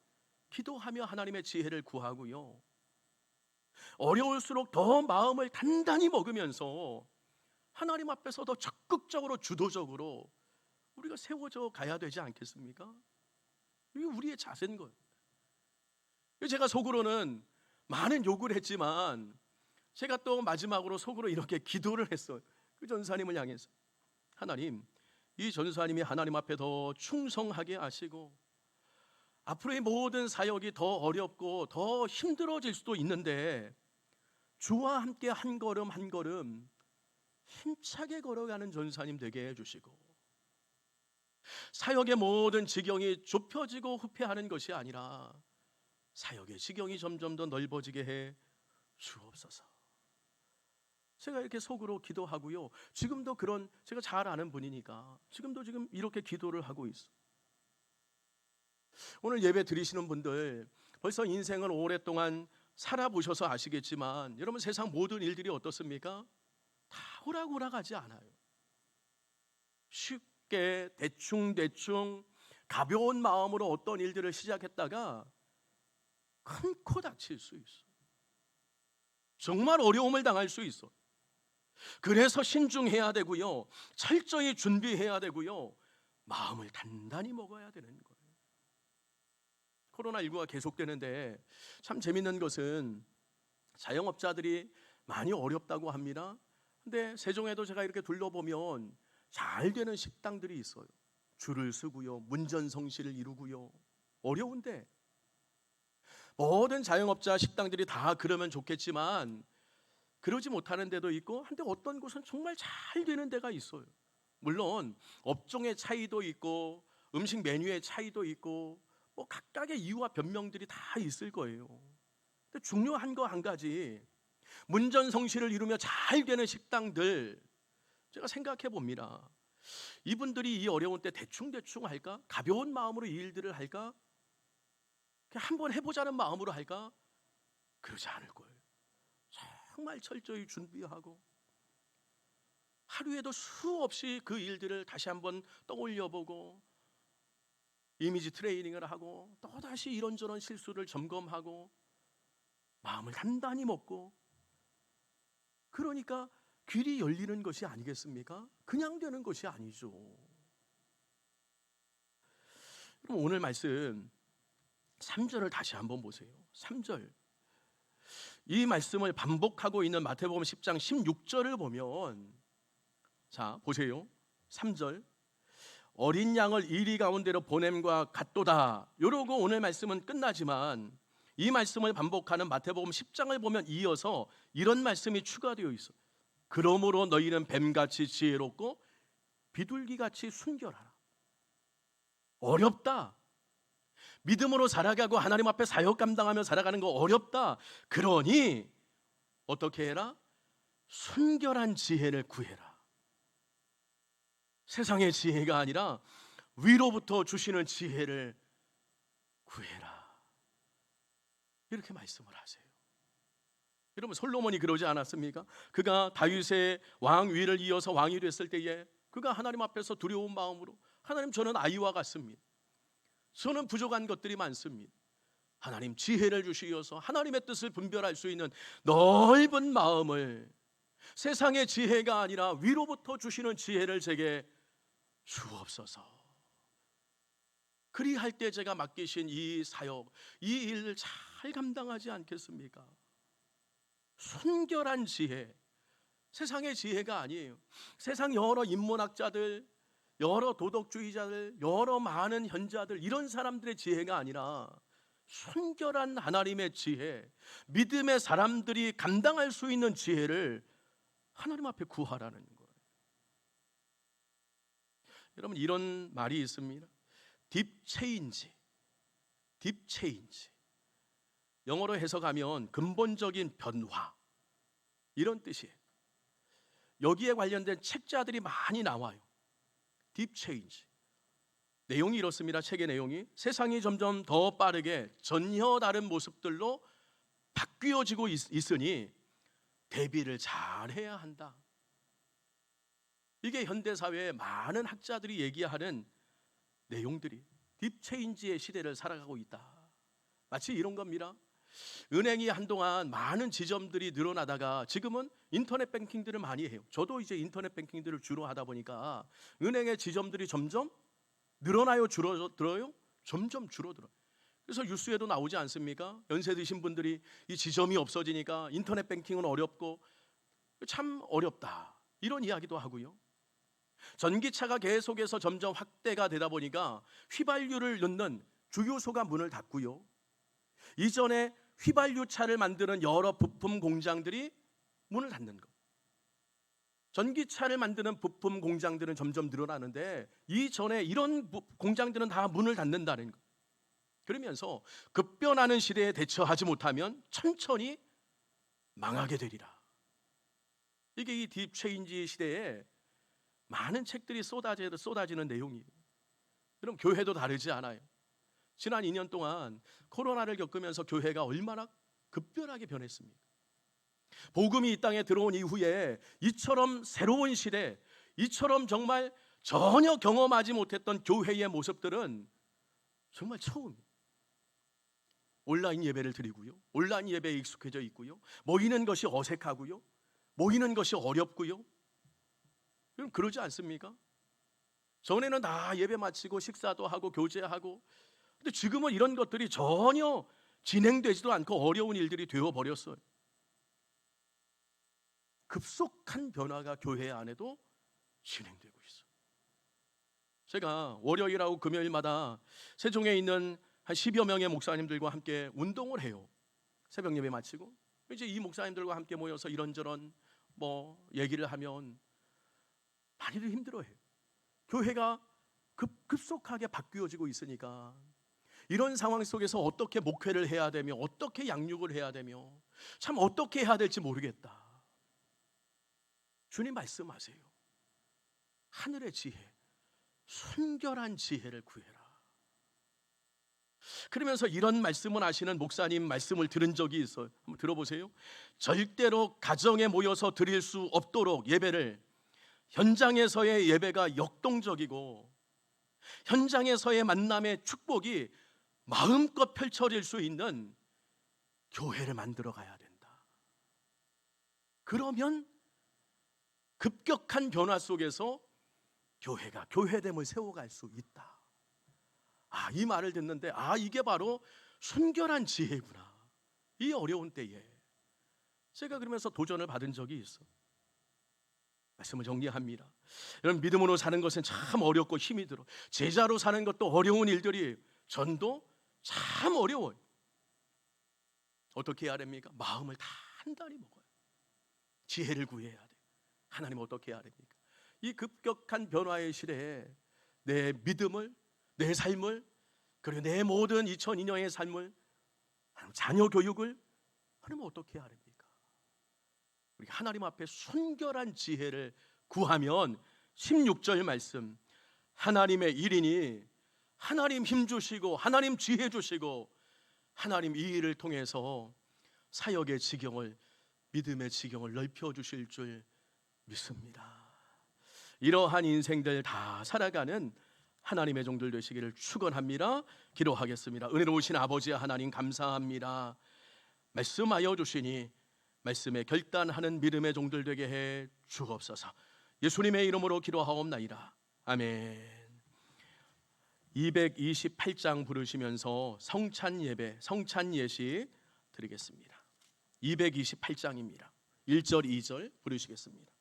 기도하며 하나님의 지혜를 구하고요, 어려울수록 더 마음을 단단히 먹으면서 하나님 앞에서 더 적극적으로 주도적으로 우리가 세워져 가야 되지 않겠습니까? 이게 우리의 자세인 거예요. 제가 속으로는 많은 욕을 했지만 제가 또 마지막으로 속으로 이렇게 기도를 했어요. 그 전사님을 향해서, 하나님, 이 전사님이 하나님 앞에 더 충성하게 하시고 앞으로의 모든 사역이 더 어렵고 더 힘들어질 수도 있는데 주와 함께 한 걸음 한 걸음 힘차게 걸어가는 전사님 되게 해주시고, 사역의 모든 지경이 좁혀지고 후퇴하는 것이 아니라 사역의 지경이 점점 더 넓어지게 해 주옵소서. 제가 이렇게 속으로 기도하고요, 지금도 그런, 제가 잘 아는 분이니까 지금도 지금 이렇게 기도를 하고 있어. 오늘 예배 드리시는 분들 벌써 인생을 오랫동안 살아보셔서 아시겠지만, 여러분 세상 모든 일들이 어떻습니까? 다 호락호락하지 않아요. 쉽게 대충 가벼운 마음으로 어떤 일들을 시작했다가 큰 코 다칠 수 있어. 정말 어려움을 당할 수 있어. 그래서 신중해야 되고요, 철저히 준비해야 되고요, 마음을 단단히 먹어야 되는 거예요. 코로나19가 계속되는데 참 재밌는 것은 자영업자들이 많이 어렵다고 합니다. 근데 세종에도 제가 이렇게 둘러보면 잘 되는 식당들이 있어요. 줄을 서고요, 문전성시를 이루고요. 어려운데 모든 자영업자 식당들이 다 그러면 좋겠지만 그러지 못하는 데도 있고, 한데 어떤 곳은 정말 잘 되는 데가 있어요. 물론 업종의 차이도 있고 음식 메뉴의 차이도 있고 뭐 각각의 이유와 변명들이 다 있을 거예요. 근데 중요한 거 한 가지, 문전성시를 이루며 잘 되는 식당들, 제가 생각해 봅니다. 이분들이 이 어려운 때 대충 할까? 가벼운 마음으로 이 일들을 할까? 그냥 한번 해보자는 마음으로 할까? 그러지 않을 거예요. 정말 철저히 준비하고 하루에도 수없이 그 일들을 다시 한번 떠올려보고 이미지 트레이닝을 하고 또다시 이런저런 실수를 점검하고 마음을 단단히 먹고, 그러니까 길이 열리는 것이 아니겠습니까? 그냥 되는 것이 아니죠. 그럼 오늘 말씀 3절을 다시 한번 보세요. 3절, 이 말씀을 반복하고 있는 마태복음 10장 16절을 보면, 자 보세요. 3절, 어린 양을 이리 가운데로 보냄과 같도다, 이러고 오늘 말씀은 끝나지만 이 말씀을 반복하는 마태복음 10장을 보면 이어서 이런 말씀이 추가되어 있어요. 그러므로 너희는 뱀같이 지혜롭고 비둘기같이 순결하라. 어렵다. 믿음으로 살아가고 하나님 앞에 사역 감당하며 살아가는 거 어렵다. 그러니 어떻게 해라? 순결한 지혜를 구해라. 세상의 지혜가 아니라 위로부터 주시는 지혜를 구해라. 이렇게 말씀을 하세요. 여러분 솔로몬이 그러지 않았습니까? 그가 다윗의 왕 위를 이어서 왕이 됐을 때에 그가 하나님 앞에서 두려운 마음으로, 하나님 저는 아이와 같습니다. 저는 부족한 것들이 많습니다. 하나님 지혜를 주시어서 하나님의 뜻을 분별할 수 있는 넓은 마음을, 세상의 지혜가 아니라 위로부터 주시는 지혜를 제게 주옵소서. 그리할 때 제가 맡기신 이 사역, 이 일을 잘 감당하지 않겠습니까? 순결한 지혜, 세상의 지혜가 아니에요. 세상 여러 인문학자들, 여러 도덕주의자들, 여러 많은 현자들, 이런 사람들의 지혜가 아니라 순결한 하나님의 지혜, 믿음의 사람들이 감당할 수 있는 지혜를 하나님 앞에 구하라는 거예요. 여러분, 이런 말이 있습니다. 딥체인지. 영어로 해석하면 근본적인 변화, 이런 뜻이에요. 여기에 관련된 책자들이 많이 나와요. 딥체인지. 내용이 이렇습니다. 책의 내용이 세상이 점점 더 빠르게 전혀 다른 모습들로 바뀌어지고 있으니 대비를 잘해야 한다. 이게 현대사회의 많은 학자들이 얘기하는 내용들이 딥체인지의 시대를 살아가고 있다. 마치 이런 겁니다. 은행이 한동안 많은 지점들이 늘어나다가 지금은 인터넷 뱅킹들을 많이 해요. 저도 이제 인터넷 뱅킹들을 주로 하다 보니까 은행의 지점들이 점점 늘어나요, 줄어들어요? 점점 줄어들어요. 그래서 뉴스에도 나오지 않습니까? 연세 드신 분들이 이 지점이 없어지니까 인터넷 뱅킹은 어렵고 참 어렵다, 이런 이야기도 하고요. 전기차가 계속해서 점점 확대가 되다 보니까 휘발유를 넣는 주유소가 문을 닫고요. 이전에 휘발유차를 만드는 여러 부품 공장들이 문을 닫는 것. 전기차를 만드는 부품 공장들은 점점 늘어나는데 이전에 이런 공장들은 다 문을 닫는다는 것. 그러면서 급변하는 시대에 대처하지 못하면 천천히 망하게 되리라. 이게 이 딥체인지 시대에 많은 책들이 쏟아지는 내용이에요. 그럼 교회도 다르지 않아요. 지난 2년 동안 코로나를 겪으면서 교회가 얼마나 급변하게 변했습니까? 복음이 이 땅에 들어온 이후에 이처럼 새로운 시대, 이처럼 정말 전혀 경험하지 못했던 교회의 모습들은 정말 처음이에요. 온라인 예배를 드리고요, 온라인 예배에 익숙해져 있고요, 모이는 것이 어색하고요, 모이는 것이 어렵고요. 그럼 그러지 않습니까? 전에는 다 예배 마치고 식사도 하고 교제하고, 근데 지금은 이런 것들이 전혀 진행되지도 않고 어려운 일들이 되어버렸어요. 급속한 변화가 교회 안에도 진행되고 있어요. 제가 월요일하고 금요일마다 세종에 있는 한 10여 명의 목사님들과 함께 운동을 해요. 새벽 예배 마치고 이제 이 목사님들과 함께 모여서 이런저런 얘기를 하면 많이들 힘들어해요. 교회가 급속하게 바뀌어지고 있으니까 이런 상황 속에서 어떻게 목회를 해야 되며 어떻게 양육을 해야 되며 참 어떻게 해야 될지 모르겠다. 주님 말씀하세요. 하늘의 지혜, 순결한 지혜를 구해라. 그러면서 이런 말씀을 하시는 목사님 말씀을 들은 적이 있어요. 한번 들어보세요. 절대로 가정에 모여서 드릴 수 없도록 예배를, 현장에서의 예배가 역동적이고 현장에서의 만남의 축복이 마음껏 펼쳐질 수 있는 교회를 만들어 가야 된다. 그러면 급격한 변화 속에서 교회가 교회됨을 세워갈 수 있다. 이 말을 듣는데 이게 바로 순결한 지혜구나. 이 어려운 때에 제가 그러면서 도전을 받은 적이 있어. 말씀을 정리합니다. 여러분, 믿음으로 사는 것은 참 어렵고 힘이 들어. 제자로 사는 것도 어려운 일들이, 전도 참 어려워요. 어떻게 해야 됩니까? 마음을 단단히 먹어요. 지혜를 구해야 돼요. 하나님 어떻게 해야 됩니까? 이 급격한 변화의 시대에 내 믿음을, 내 삶을, 그리고 내 모든 2002년의 삶을, 자녀 교육을 하나님 어떻게 해야 됩니까? 우리 하나님 앞에 순결한 지혜를 구하면 16절 말씀, 하나님의 일이니 하나님 힘 주시고 하나님 지혜 주시고 하나님 이 일을 통해서 사역의 지경을, 믿음의 지경을 넓혀 주실 줄 믿습니다. 이러한 인생들 다 살아가는 하나님의 종들 되시기를 축원합니다. 기도하겠습니다. 은혜로우신 아버지 하나님 감사합니다. 말씀하여 주시니 말씀에 결단하는 믿음의 종들 되게 해 주옵소서. 예수님의 이름으로 기도하옵나이다. 아멘. 228장 부르시면서 성찬 예배, 성찬 예식 드리겠습니다. 228장입니다. 1절, 2절 부르시겠습니다.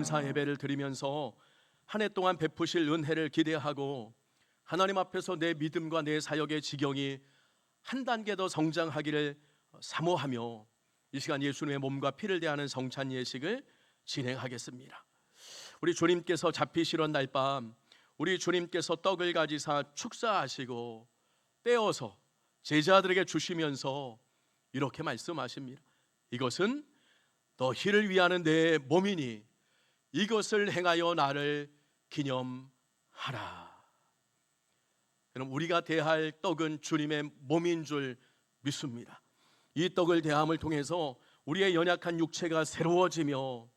감사 예배를 드리면서 한 해 동안 베푸실 은혜를 기대하고 하나님 앞에서 내 믿음과 내 사역의 지경이 한 단계 더 성장하기를 사모하며 이 시간 예수님의 몸과 피를 대하는 성찬 예식을 진행하겠습니다. 우리 주님께서 잡히시던 날밤 우리 주님께서 떡을 가지사 축사하시고 떼어서 제자들에게 주시면서 이렇게 말씀하십니다. 이것은 너희를 위하는 내 몸이니 이것을 행하여 나를 기념하라. 여러분, 우리가 대할 떡은 주님의 몸인 줄 믿습니다. 이 떡을 대함을 통해서 우리의 연약한 육체가 새로워지며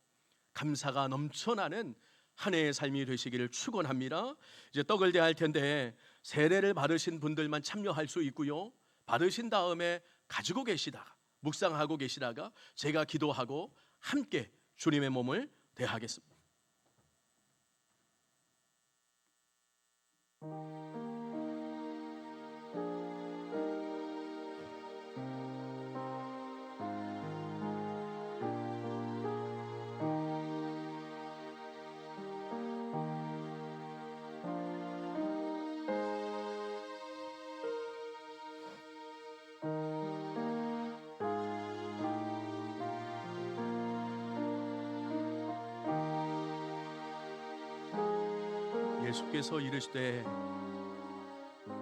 감사가 넘쳐나는 한 해의 삶이 되시기를 축원합니다. 이제 떡을 대할 텐데 세례를 받으신 분들만 참여할 수 있고요. 받으신 다음에 가지고 계시다가 묵상하고 계시다가 제가 기도하고 함께 주님의 몸을 대하겠습니다. 예수께서 이르시되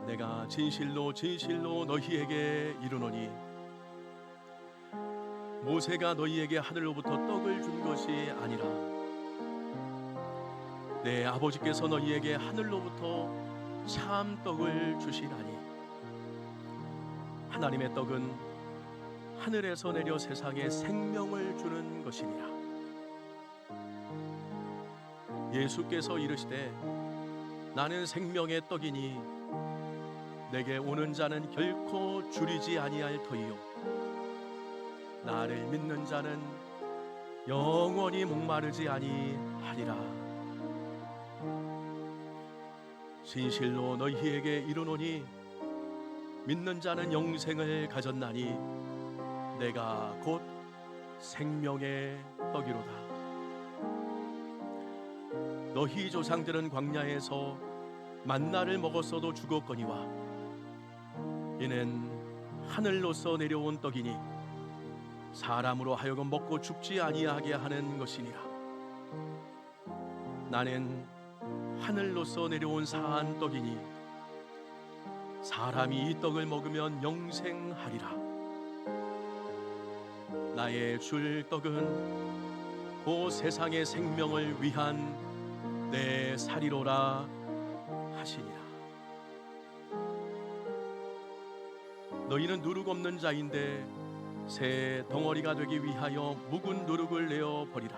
내가 진실로 진실로 너희에게 이르노니 모세가 너희에게 하늘로부터 떡을 준 것이 아니라 내 아버지께서 너희에게 하늘로부터 참 떡을 주시나니 하나님의 떡은 하늘에서 내려 세상에 생명을 주는 것이니라. 예수께서 이르시되 나는 생명의 떡이니 내게 오는 자는 결코 줄이지 아니할 터이요 나를 믿는 자는 영원히 목마르지 아니하리라. 진실로 너희에게 이르노니 믿는 자는 영생을 가졌나니 내가 곧 생명의 떡이로다. 너희 조상들은 광야에서 만나를 먹었어도 죽었거니와 이는 하늘로서 내려온 떡이니 사람으로 하여금 먹고 죽지 아니하게 하는 것이니라. 나는 하늘로서 내려온 사한 떡이니 사람이 이 떡을 먹으면 영생하리라. 나의 줄 떡은 그 세상의 생명을 위한 내 살이로라 하시니라. 너희는 누룩 없는 자인데 새 덩어리가 되기 위하여 묵은 누룩을 내어 버리라.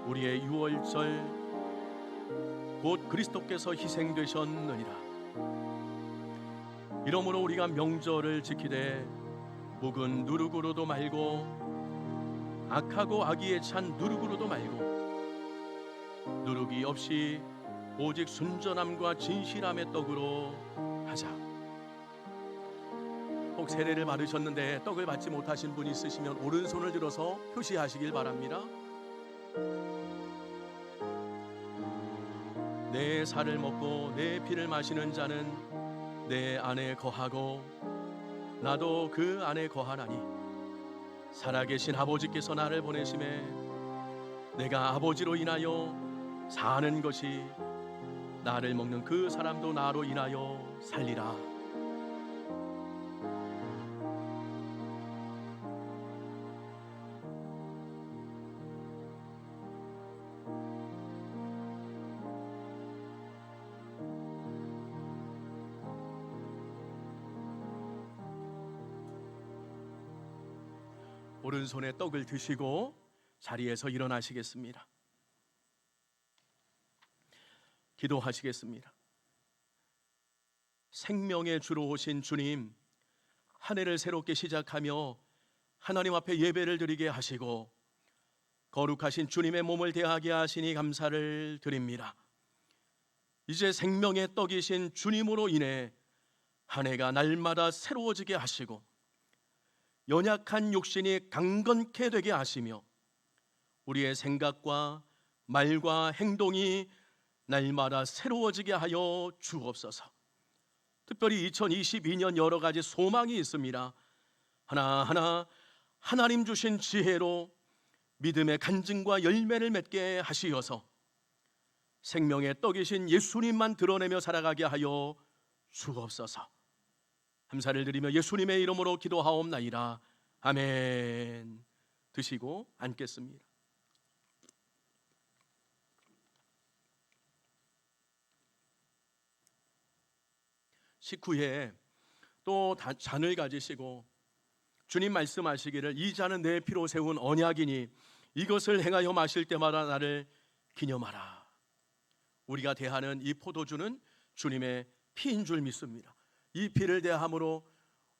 우리의 유월절 곧 그리스도께서 희생되셨느니라. 이러므로 우리가 명절을 지키되 묵은 누룩으로도 말고 악하고 악의에 찬 누룩으로도 말고 누룩이 없이 오직 순전함과 진실함의 떡으로 하자. 혹 세례를 받으셨는데 떡을 받지 못하신 분이 있으시면 오른손을 들어서 표시하시길 바랍니다. 내 살을 먹고 내 피를 마시는 자는 내 안에 거하고 나도 그 안에 거하나니 살아계신 아버지께서 나를 보내심에 내가 아버지로 인하여 사는 것이 나를 먹는 그 사람도 나로 인하여 살리라. 오른손에 떡을 드시고 자리에서 일어나시겠습니다. 기도하시겠습니다. 생명의 주로 오신 주님, 한 해를 새롭게 시작하며 하나님 앞에 예배를 드리게 하시고 거룩하신 주님의 몸을 대하게 하시니 감사를 드립니다. 이제 생명의 떡이신 주님으로 인해 한 해가 날마다 새로워지게 하시고 연약한 욕심이 강건케 되게 하시며 우리의 생각과 말과 행동이 날마다 새로워지게 하여 주옵소서. 특별히 2022년 여러 가지 소망이 있습니다. 하나하나 하나님 주신 지혜로 믿음의 간증과 열매를 맺게 하시어서 생명의 떡이신 예수님만 드러내며 살아가게 하여 주옵소서. 감사를 드리며 예수님의 이름으로 기도하옵나이다. 아멘. 드시고 앉겠습니다. 식후에 또 잔을 가지시고 주님 말씀하시기를 이 잔은 내 피로 세운 언약이니 이것을 행하여 마실 때마다 나를 기념하라. 우리가 대하는 이 포도주는 주님의 피인 줄 믿습니다. 이 피를 대함으로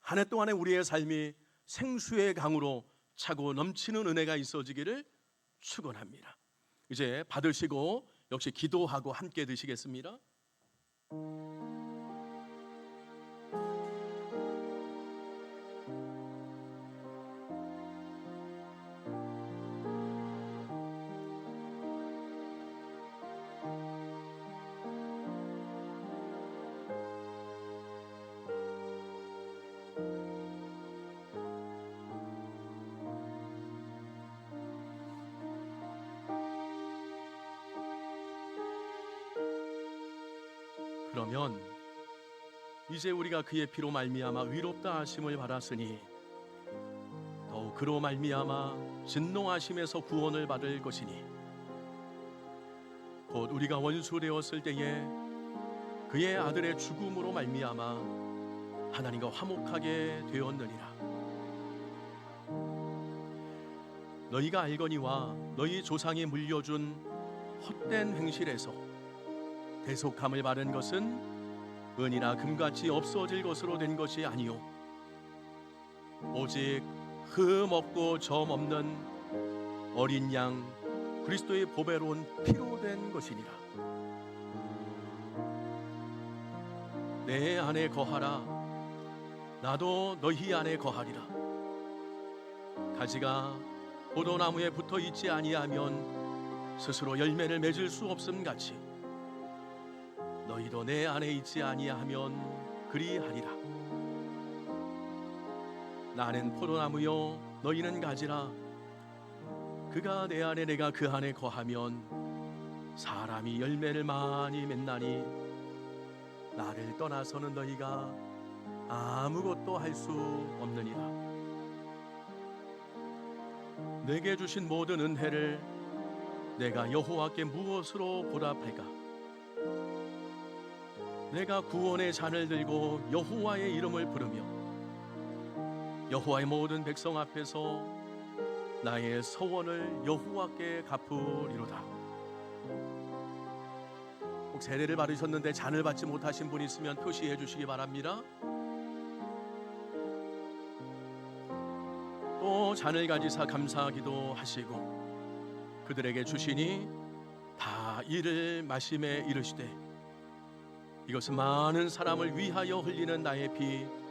한 해 동안의 우리의 삶이 생수의 강으로 차고 넘치는 은혜가 있어지기를 축원합니다. 이제 받으시고 역시 기도하고 함께 드시겠습니다. 그러면 이제 우리가 그의 피로 말미암아 위롭다 하심을 받았으니 더욱 그로 말미암아 진노하심에서 구원을 받을 것이니 곧 우리가 원수 되었을 때에 그의 아들의 죽음으로 말미암아 하나님과 화목하게 되었느니라. 너희가 알거니와 너희 조상이 물려준 헛된 행실에서 대속함을 받은 것은 은이나 금같이 없어질 것으로 된 것이 아니요 오직 흠 없고 점 없는 어린 양 그리스도의 보배로운 피로 된 것이니라. 내 안에 거하라. 나도 너희 안에 거하리라. 가지가 포도나무에 붙어 있지 아니하면 스스로 열매를 맺을 수 없음 같이 너희도 내 안에 있지 아니하면 그리하리라. 나는 포도나무요 너희는 가지라. 그가 내 안에 내가 그 안에 거하면 사람이 열매를 많이 맺나니 나를 떠나서는 너희가 아무것도 할 수 없느니라. 내게 주신 모든 은혜를 내가 여호와께 무엇으로 보답할까? 내가 구원의 잔을 들고 여호와의 이름을 부르며 여호와의 모든 백성 앞에서 나의 서원을 여호와께 갚으리로다. 혹 세례를 받으셨는데 잔을 받지 못하신 분 있으면 표시해 주시기 바랍니다. 또 잔을 가지사 감사하기도 하시고 그들에게 주시니 다 이를 마심에 이르시되 이것은 많은 사람을 위하여 흘리는 나의 피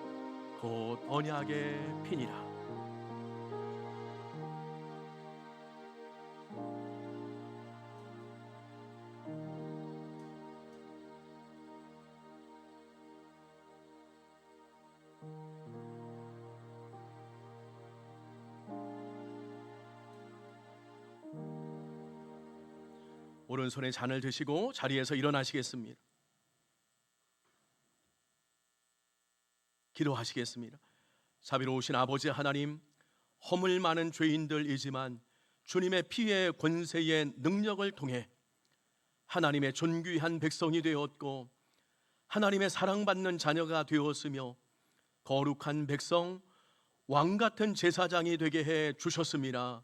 곧 언약의 피니라. 오른손에 잔을 드시고 자리에서 일어나시겠습니다. 기도하시겠습니다. 자비로우신 아버지 하나님, 허물 많은 죄인들이지만 주님의 피의 권세의 능력을 통해 하나님의 존귀한 백성이 되었고 하나님의 사랑받는 자녀가 되었으며 거룩한 백성, 왕 같은 제사장이 되게 해 주셨습니다.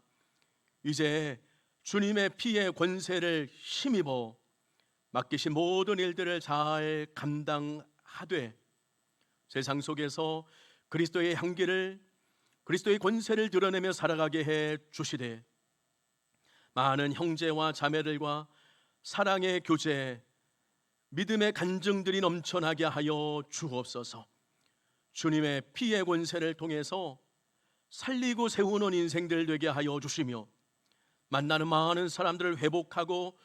이제 주님의 피의 권세를 힘입어 맡기신 모든 일들을 잘 감당하되 세상 속에서 그리스도의 향기를, 그리스도의 권세를 드러내며 살아가게 해 주시되 많은 형제와 자매들과 사랑의 교제, 믿음의 간증들이 넘쳐나게 하여 주옵소서. 주님의 피의 권세를 통해서 살리고 세우는 인생들 되게 하여 주시며 만나는 많은 사람들을 회복하고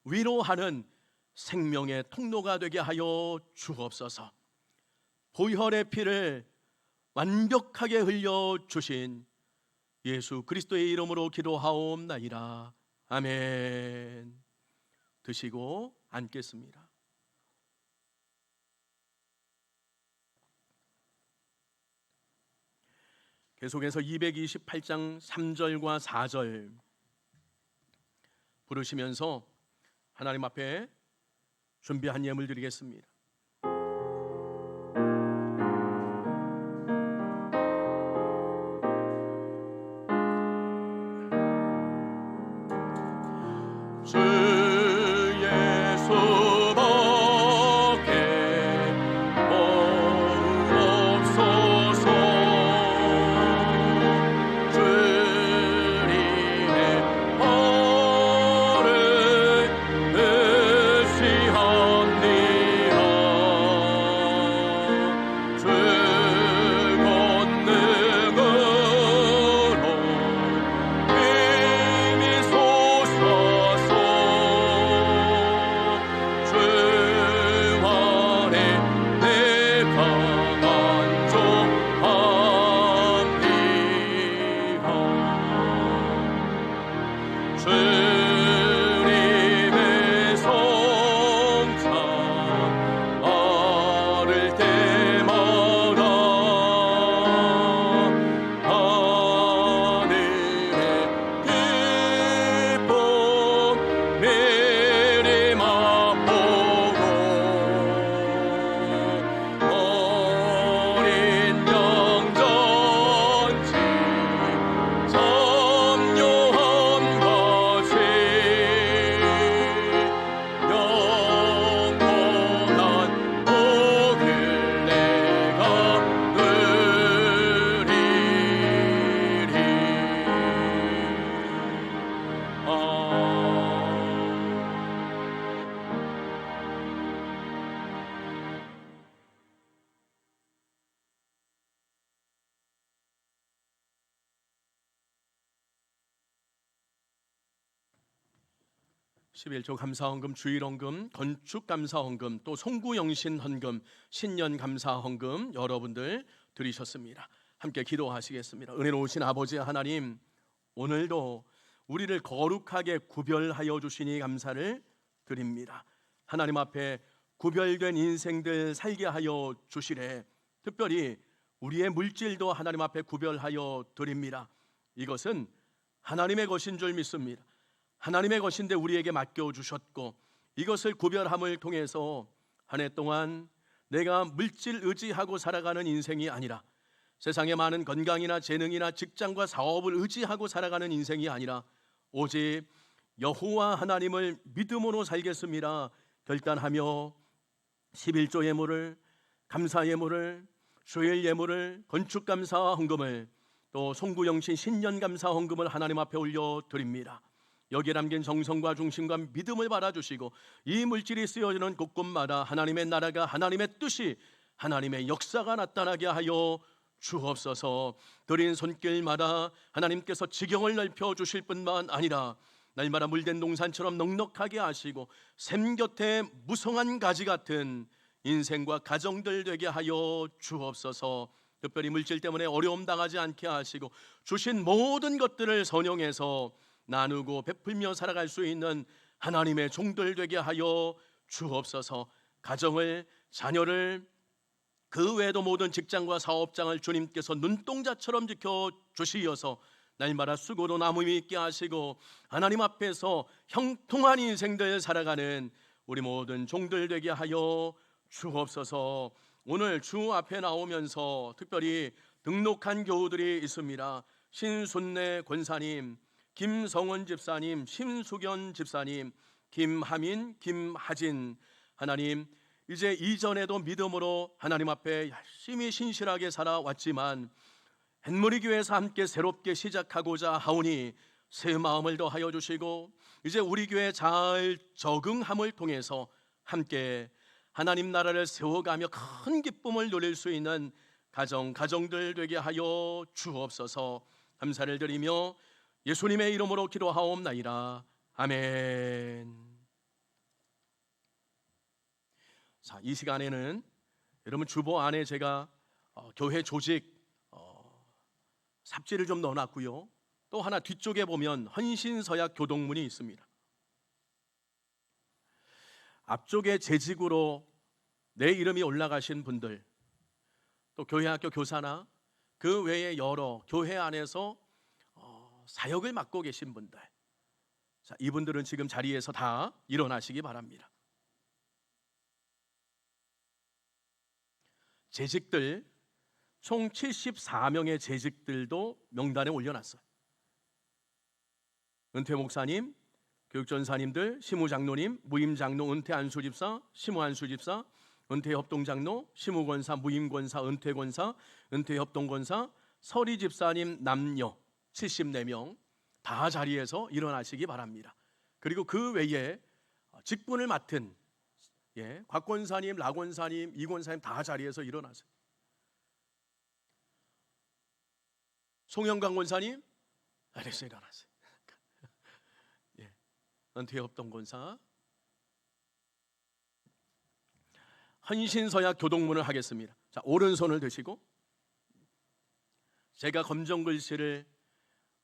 위로하는 생명의 통로가 되게 하여 주옵소서. 보혈의 피를 완벽하게 흘려 주신 예수 그리스도의 이름으로 기도하옵나이다. 아멘. 드시고 앉겠습니다. 계속해서 228장 3절과 4절 부르시면서 하나님 앞에 준비한 예물 드리겠습니다. (11조) 감사헌금, 주일헌금, 건축감사헌금, 또 송구영신헌금, 신년감사헌금 여러분들 드리셨습니다. 함께 기도하시겠습니다. 은혜로우신 아버지 하나님, 오늘도 우리를 거룩하게 구별하여 주시니 감사를 드립니다. 하나님 앞에 구별된 인생들 살게 하여 주시래. 특별히 우리의 물질도 하나님 앞에 구별하여 드립니다. 이것은 하나님의 것인 줄 믿습니다. 하나님의 것인데 우리에게 맡겨주셨고, 이것을 구별함을 통해서 한 해 동안 내가 물질 의지하고 살아가는 인생이 아니라, 세상의 많은 건강이나 재능이나 직장과 사업을 의지하고 살아가는 인생이 아니라 오직 여호와 하나님을 믿음으로 살겠습니다 결단하며 11조 예물을, 감사 예물을, 주일 예물을, 건축감사 헌금을, 또 송구영신 신년감사 헌금을 하나님 앞에 올려드립니다. 여기에 담긴 정성과 중심과 믿음을 받아주시고, 이 물질이 쓰여지는 곳곳마다 하나님의 나라가, 하나님의 뜻이, 하나님의 역사가 나타나게 하여 주옵소서. 드린 손길마다 하나님께서 지경을 넓혀 주실 뿐만 아니라 날마다 물된 농산처럼 넉넉하게 하시고, 샘 곁에 무성한 가지 같은 인생과 가정들 되게 하여 주옵소서. 특별히 물질 때문에 어려움 당하지 않게 하시고, 주신 모든 것들을 선용해서 나누고 베풀며 살아갈 수 있는 하나님의 종들 되게 하여 주옵소서. 가정을, 자녀를, 그 외에도 모든 직장과 사업장을 주님께서 눈동자처럼 지켜 주시어서 날마다 수고도 나눔이 있게 하시고, 하나님 앞에서 형통한 인생들 살아가는 우리 모든 종들 되게 하여 주옵소서. 오늘 주 앞에 나오면서 특별히 등록한 교우들이 있습니다. 신순례 권사님, 김성원 집사님, 심수견 집사님, 김하민, 김하진. 하나님, 이제 이전에도 믿음으로 하나님 앞에 열심히 신실하게 살아왔지만 햇무리 교회에서 함께 새롭게 시작하고자 하오니 새 마음을 더하여 주시고, 이제 우리 교회 잘 적응함을 통해서 함께 하나님 나라를 세워가며 큰 기쁨을 누릴 수 있는 가정들 되게 하여 주옵소서. 감사를 드리며 예수님의 이름으로 기도하옵나이다. 아멘. 자, 이 시간에는 여러분 주보 안에 제가 교회 조직 삽지를 좀 넣어놨고요. 또 하나 뒤쪽에 보면 헌신서약 교동문이 있습니다. 앞쪽에 재직으로 내 이름이 올라가신 분들, 또 교회학교 교사나 그 외에 여러 교회 안에서 사역을 맡고 계신 분들, 자, 이분들은 지금 자리에서 다 일어나시기 바랍니다. 재직들 총 74명의 재직들도 명단에 올려놨어요. 은퇴 목사님, 교육전사님들, 시무장로님, 무임장로, 은퇴 안수집사, 시무안수집사, 은퇴 협동장로, 시무권사, 무임권사, 은퇴권사, 은퇴 협동권사, 서리집사님 남녀 74명 다 자리에서 일어나시기 바랍니다. 그리고 그 외에 직분을 맡은 곽권사님, 라권사님, 이권사님 다 자리에서 일어나세요. 송영강 권사님, 자리에서 일어나세요. 은퇴협동권사. 헌신서약 교동문을 하겠습니다. 자, 오른손을 드시고 제가 검정 글씨를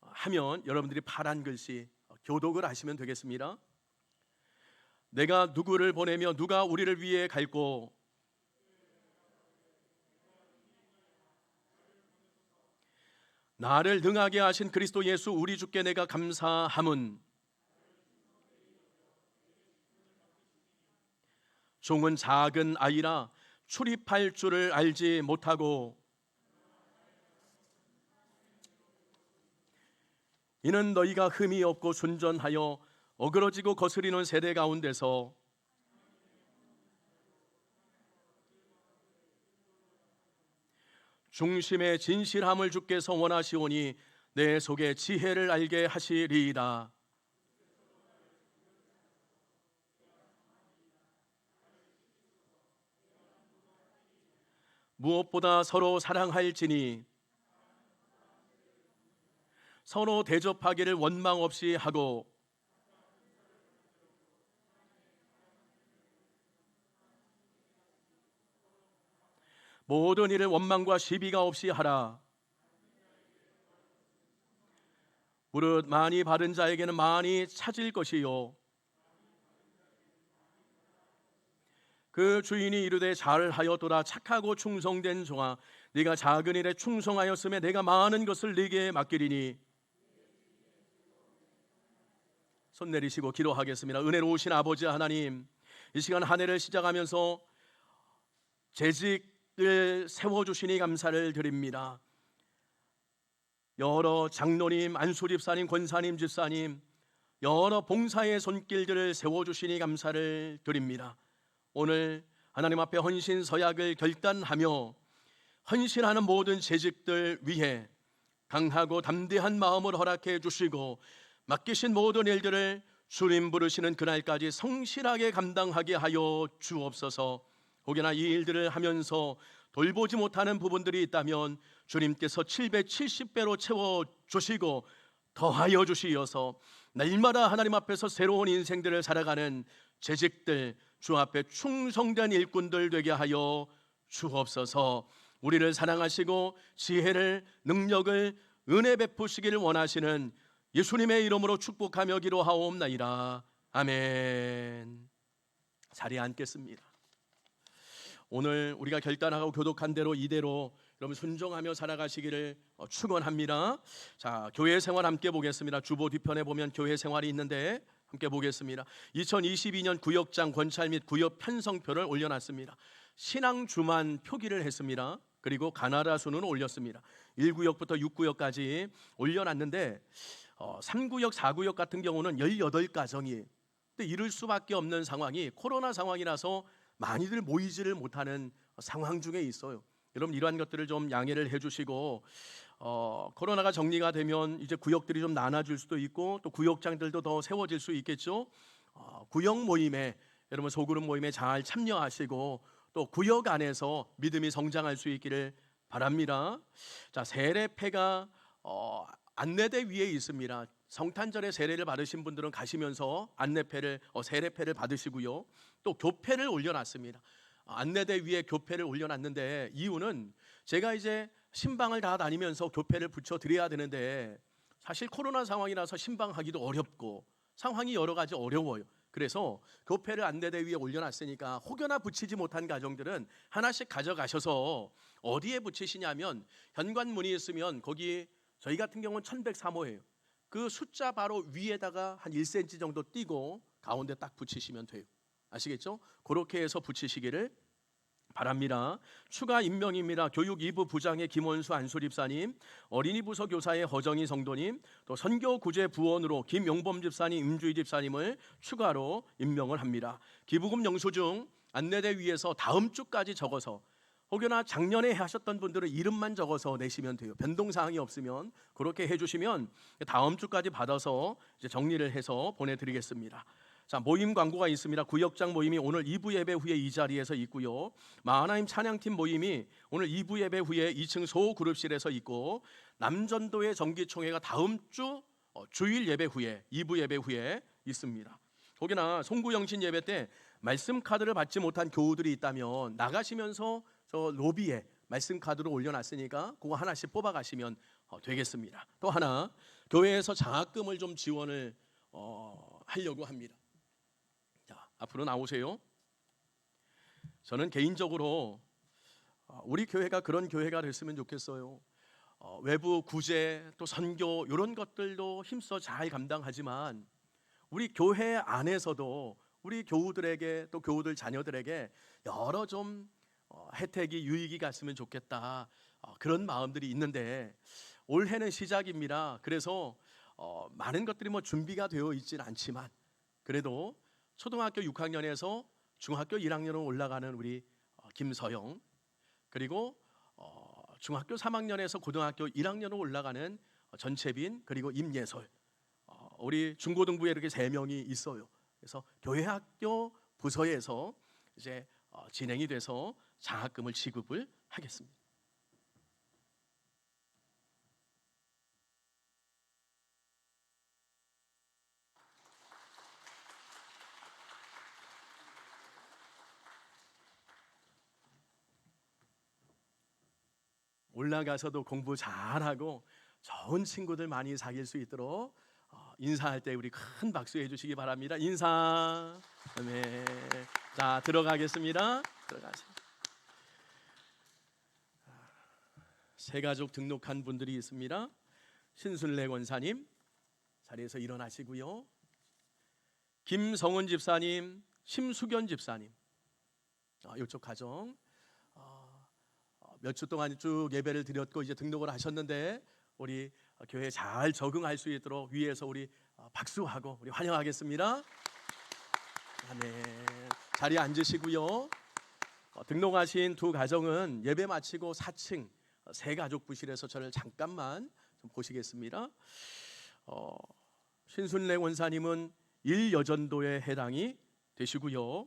하면 여러분들이 파란 글씨 교독을 하시면 되겠습니다. 내가 누구를 보내며 누가 우리를 위해 갈고 나를 능하게 하신 그리스도 예수 우리 주께 내가 감사함은 종은 작은 아이라 출입할 줄을 알지 못하고 이는 너희가 흠이 없고 순전하여 어그러지고 거스리는 세대 가운데서 중심의 진실함을 주께서 원하시오니 내 속에 지혜를 알게 하시리이다. 무엇보다 서로 사랑할지니 서로 대접하기를 원망 없이 하고 모든 일을 원망과 시비가 없이 하라. 무릇 많이 받은 자에게는 많이 찾을 것이요 그 주인이 이르되 잘하였도다 착하고 충성된 종아 네가 작은 일에 충성하였음에 내가 많은 것을 네게 맡기리니 손 내리시고 기도하겠습니다. 은혜로우신 아버지 하나님, 이 시간 한 해를 시작하면서 재직을 세워주시니 감사를 드립니다. 여러 장로님, 안수 집사님, 권사님, 집사님, 여러 봉사의 손길들을 세워주시니 감사를 드립니다. 오늘 하나님 앞에 헌신 서약을 결단하며 헌신하는 모든 재직들 위해 강하고 담대한 마음을 허락해 주시고 맡기신 모든 일들을 주님 부르시는 그날까지 성실하게 감당하게 하여 주옵소서. 혹여나 이 일들을 하면서 돌보지 못하는 부분들이 있다면 주님께서 770배로 채워주시고 더하여 주시어서 날마다 하나님 앞에서 새로운 인생들을 살아가는 재직들, 주 앞에 충성된 일꾼들 되게 하여 주옵소서. 우리를 사랑하시고 지혜를, 능력을, 은혜 베푸시기를 원하시는 예수님의 이름으로 축복하며 기도하옵나이다. 아멘. 자리에 앉겠습니다. 오늘 우리가 결단하고 교독한 대로 이대로 여러분 순종하며 살아가시기를 축원합니다. 자, 교회 생활 함께 보겠습니다. 주보 뒤편에 보면 교회 생활이 있는데 함께 보겠습니다. 2022년 구역장 권찰 및 구역 편성표를 올려놨습니다. 신앙주만 표기를 했습니다. 그리고 가나다 수는 올렸습니다. 1구역부터 6구역까지 올려놨는데 3구역, 4구역 같은 경우는 18가정이 이럴 수밖에 없는 상황이 코로나 상황이라서 많이들 모이지를 못하는 상황 중에 있어요. 여러분 이러한 것들을 좀 양해를 해주시고 코로나가 정리가 되면 이제 구역들이 좀 나눠질 수도 있고 또 구역장들도 더 세워질 수 있겠죠. 구역 모임에 여러분 소그룹 모임에 잘 참여하시고 또 구역 안에서 믿음이 성장할 수 있기를 바랍니다. 자, 세례패가 안내대 위에 있습니다. 성탄절에 세례를 받으신 분들은 가시면서 세례패를 받으시고요. 또 교패를 올려놨습니다. 안내대 위에 교패를 올려놨는데 이유는 제가 이제 신방을 다 다니면서 교패를 붙여 드려야 되는데 사실 코로나 상황이라서 신방하기도 어렵고 상황이 여러 가지 어려워요. 그래서 교패를 안내대 위에 올려놨으니까 혹여나 붙이지 못한 가정들은 하나씩 가져가셔서 어디에 붙이시냐면 현관문이 있으면 거기 저희 같은 경우는 1103호예요. 그 숫자 바로 위에다가 한 1cm 정도 띄고 가운데 딱 붙이시면 돼요. 아시겠죠? 그렇게 해서 붙이시기를 바랍니다. 추가 임명입니다. 교육 2부 부장의 김원수 안수집사님, 어린이 부서 교사의 허정희 성도님, 또 선교 구제 부원으로 김용범 집사님, 임주희 집사님을 추가로 임명을 합니다. 기부금 영수증 안내대 위에서 다음 주까지 적어서 혹여나 작년에 하셨던 분들은 이름만 적어서 내시면 돼요. 변동 사항이 없으면 그렇게 해주시면 다음 주까지 받아서 이제 정리를 해서 보내드리겠습니다. 자, 모임 광고가 있습니다. 구역장 모임이 오늘 2부 예배 후에 이 자리에서 있고요. 마하나임 찬양팀 모임이 오늘 2부 예배 후에 2층 소그룹실에서 있고 남전도의 정기총회가 다음 주 주일 예배 후에 2부 예배 후에 있습니다. 혹여나 송구영신 예배 때 말씀 카드를 받지 못한 교우들이 있다면 나가시면서 저 로비에 말씀 카드로 올려놨으니까 그거 하나씩 뽑아가시면 되겠습니다. 또 하나 교회에서 장학금을 좀 지원을 하려고 합니다. 자, 앞으로 나오세요. 저는 개인적으로 우리 교회가 그런 교회가 됐으면 좋겠어요. 외부 구제 또 선교 이런 것들도 힘써 잘 감당하지만 우리 교회 안에서도 우리 교우들에게 또 교우들 자녀들에게 여러 좀 혜택이 유익이 갔으면 좋겠다 그런 마음들이 있는데 올해는 시작입니다. 그래서 많은 것들이 뭐 준비가 되어 있지는 않지만 그래도 초등학교 6학년에서 중학교 1학년으로 올라가는 우리 김서영 그리고 중학교 3학년에서 고등학교 1학년으로 올라가는 전채빈 그리고 임예솔 우리 중고등부에 이렇게 3명이 있어요. 그래서 교회학교 부서에서 이제 진행이 돼서 장학금을 지급을 하겠습니다. 올라가서도 공부 잘하고 좋은 친구들 많이 사귈 수 있도록 인사할 때 우리 큰 박수 해주시기 바랍니다. 인사. 네. 자, 들어가겠습니다. 들어가세요. 새가족 등록한 분들이 있습니다. 신순례 권사님 자리에서 일어나시고요. 김성은 집사님, 심수견 집사님, 이쪽 가정 몇 주 동안 쭉 예배를 드렸고 이제 등록을 하셨는데 우리 교회에 잘 적응할 수 있도록 위에서 우리 박수하고 우리 환영하겠습니다. 아멘. 자리에 앉으시고요. 등록하신 두 가정은 예배 마치고 4층 새 가족 부실에서 저를 잠깐만 좀 보시겠습니다. 신순례 원사님은 1여전도에 해당이 되시고요.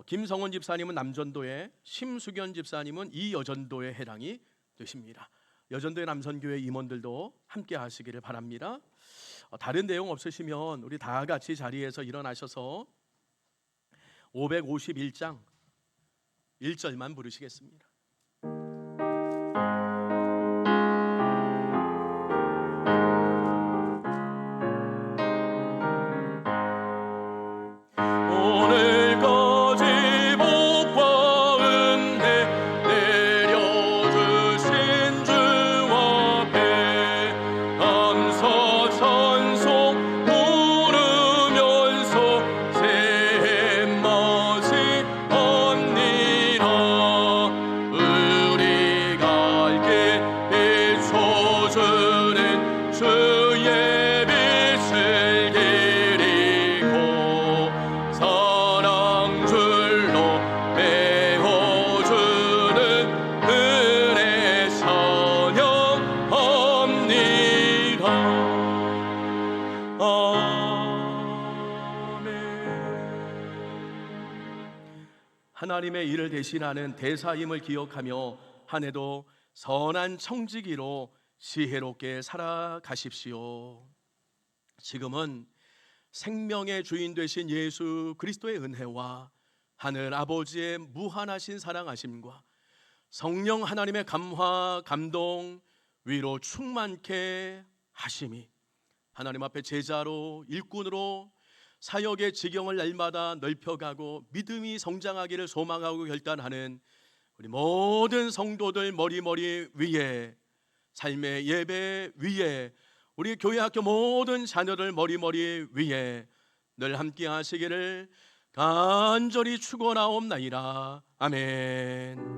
김성원 집사님은 남전도에, 심수견 집사님은 2여전도에 해당이 되십니다. 여전도의 남선교회 임원들도 함께 하시기를 바랍니다. 다른 내용 없으시면 우리 다 같이 자리에서 일어나셔서 551장 1절만 부르시겠습니다. 오늘까지 복과 은혜 내려주신 주 앞에 감사 찬송 부르면서 새해 맞이합니다. 우리가 알게 비춰주는 주의 빛을 기리고 사랑줄로 메워주는 은혜 찬양합니다. 아멘. 하나님의 일을 대신하는 대사임을 기억하며 한 해도 선한 청지기로 지혜롭게 살아가십시오. 지금은 생명의 주인 되신 예수 그리스도의 은혜와 하늘 아버지의 무한하신 사랑하심과 성령 하나님의 감화, 감동, 위로 충만케 하심이 하나님 앞에 제자로 일꾼으로 사역의 지경을 날마다 넓혀가고 믿음이 성장하기를 소망하고 결단하는 우리 모든 성도들 머리머리 위에, 삶의 예배 위에, 우리 교회 학교 모든 자녀들 머리머리 위에 늘 함께 하시기를 간절히 축원하옵나이다. 아멘.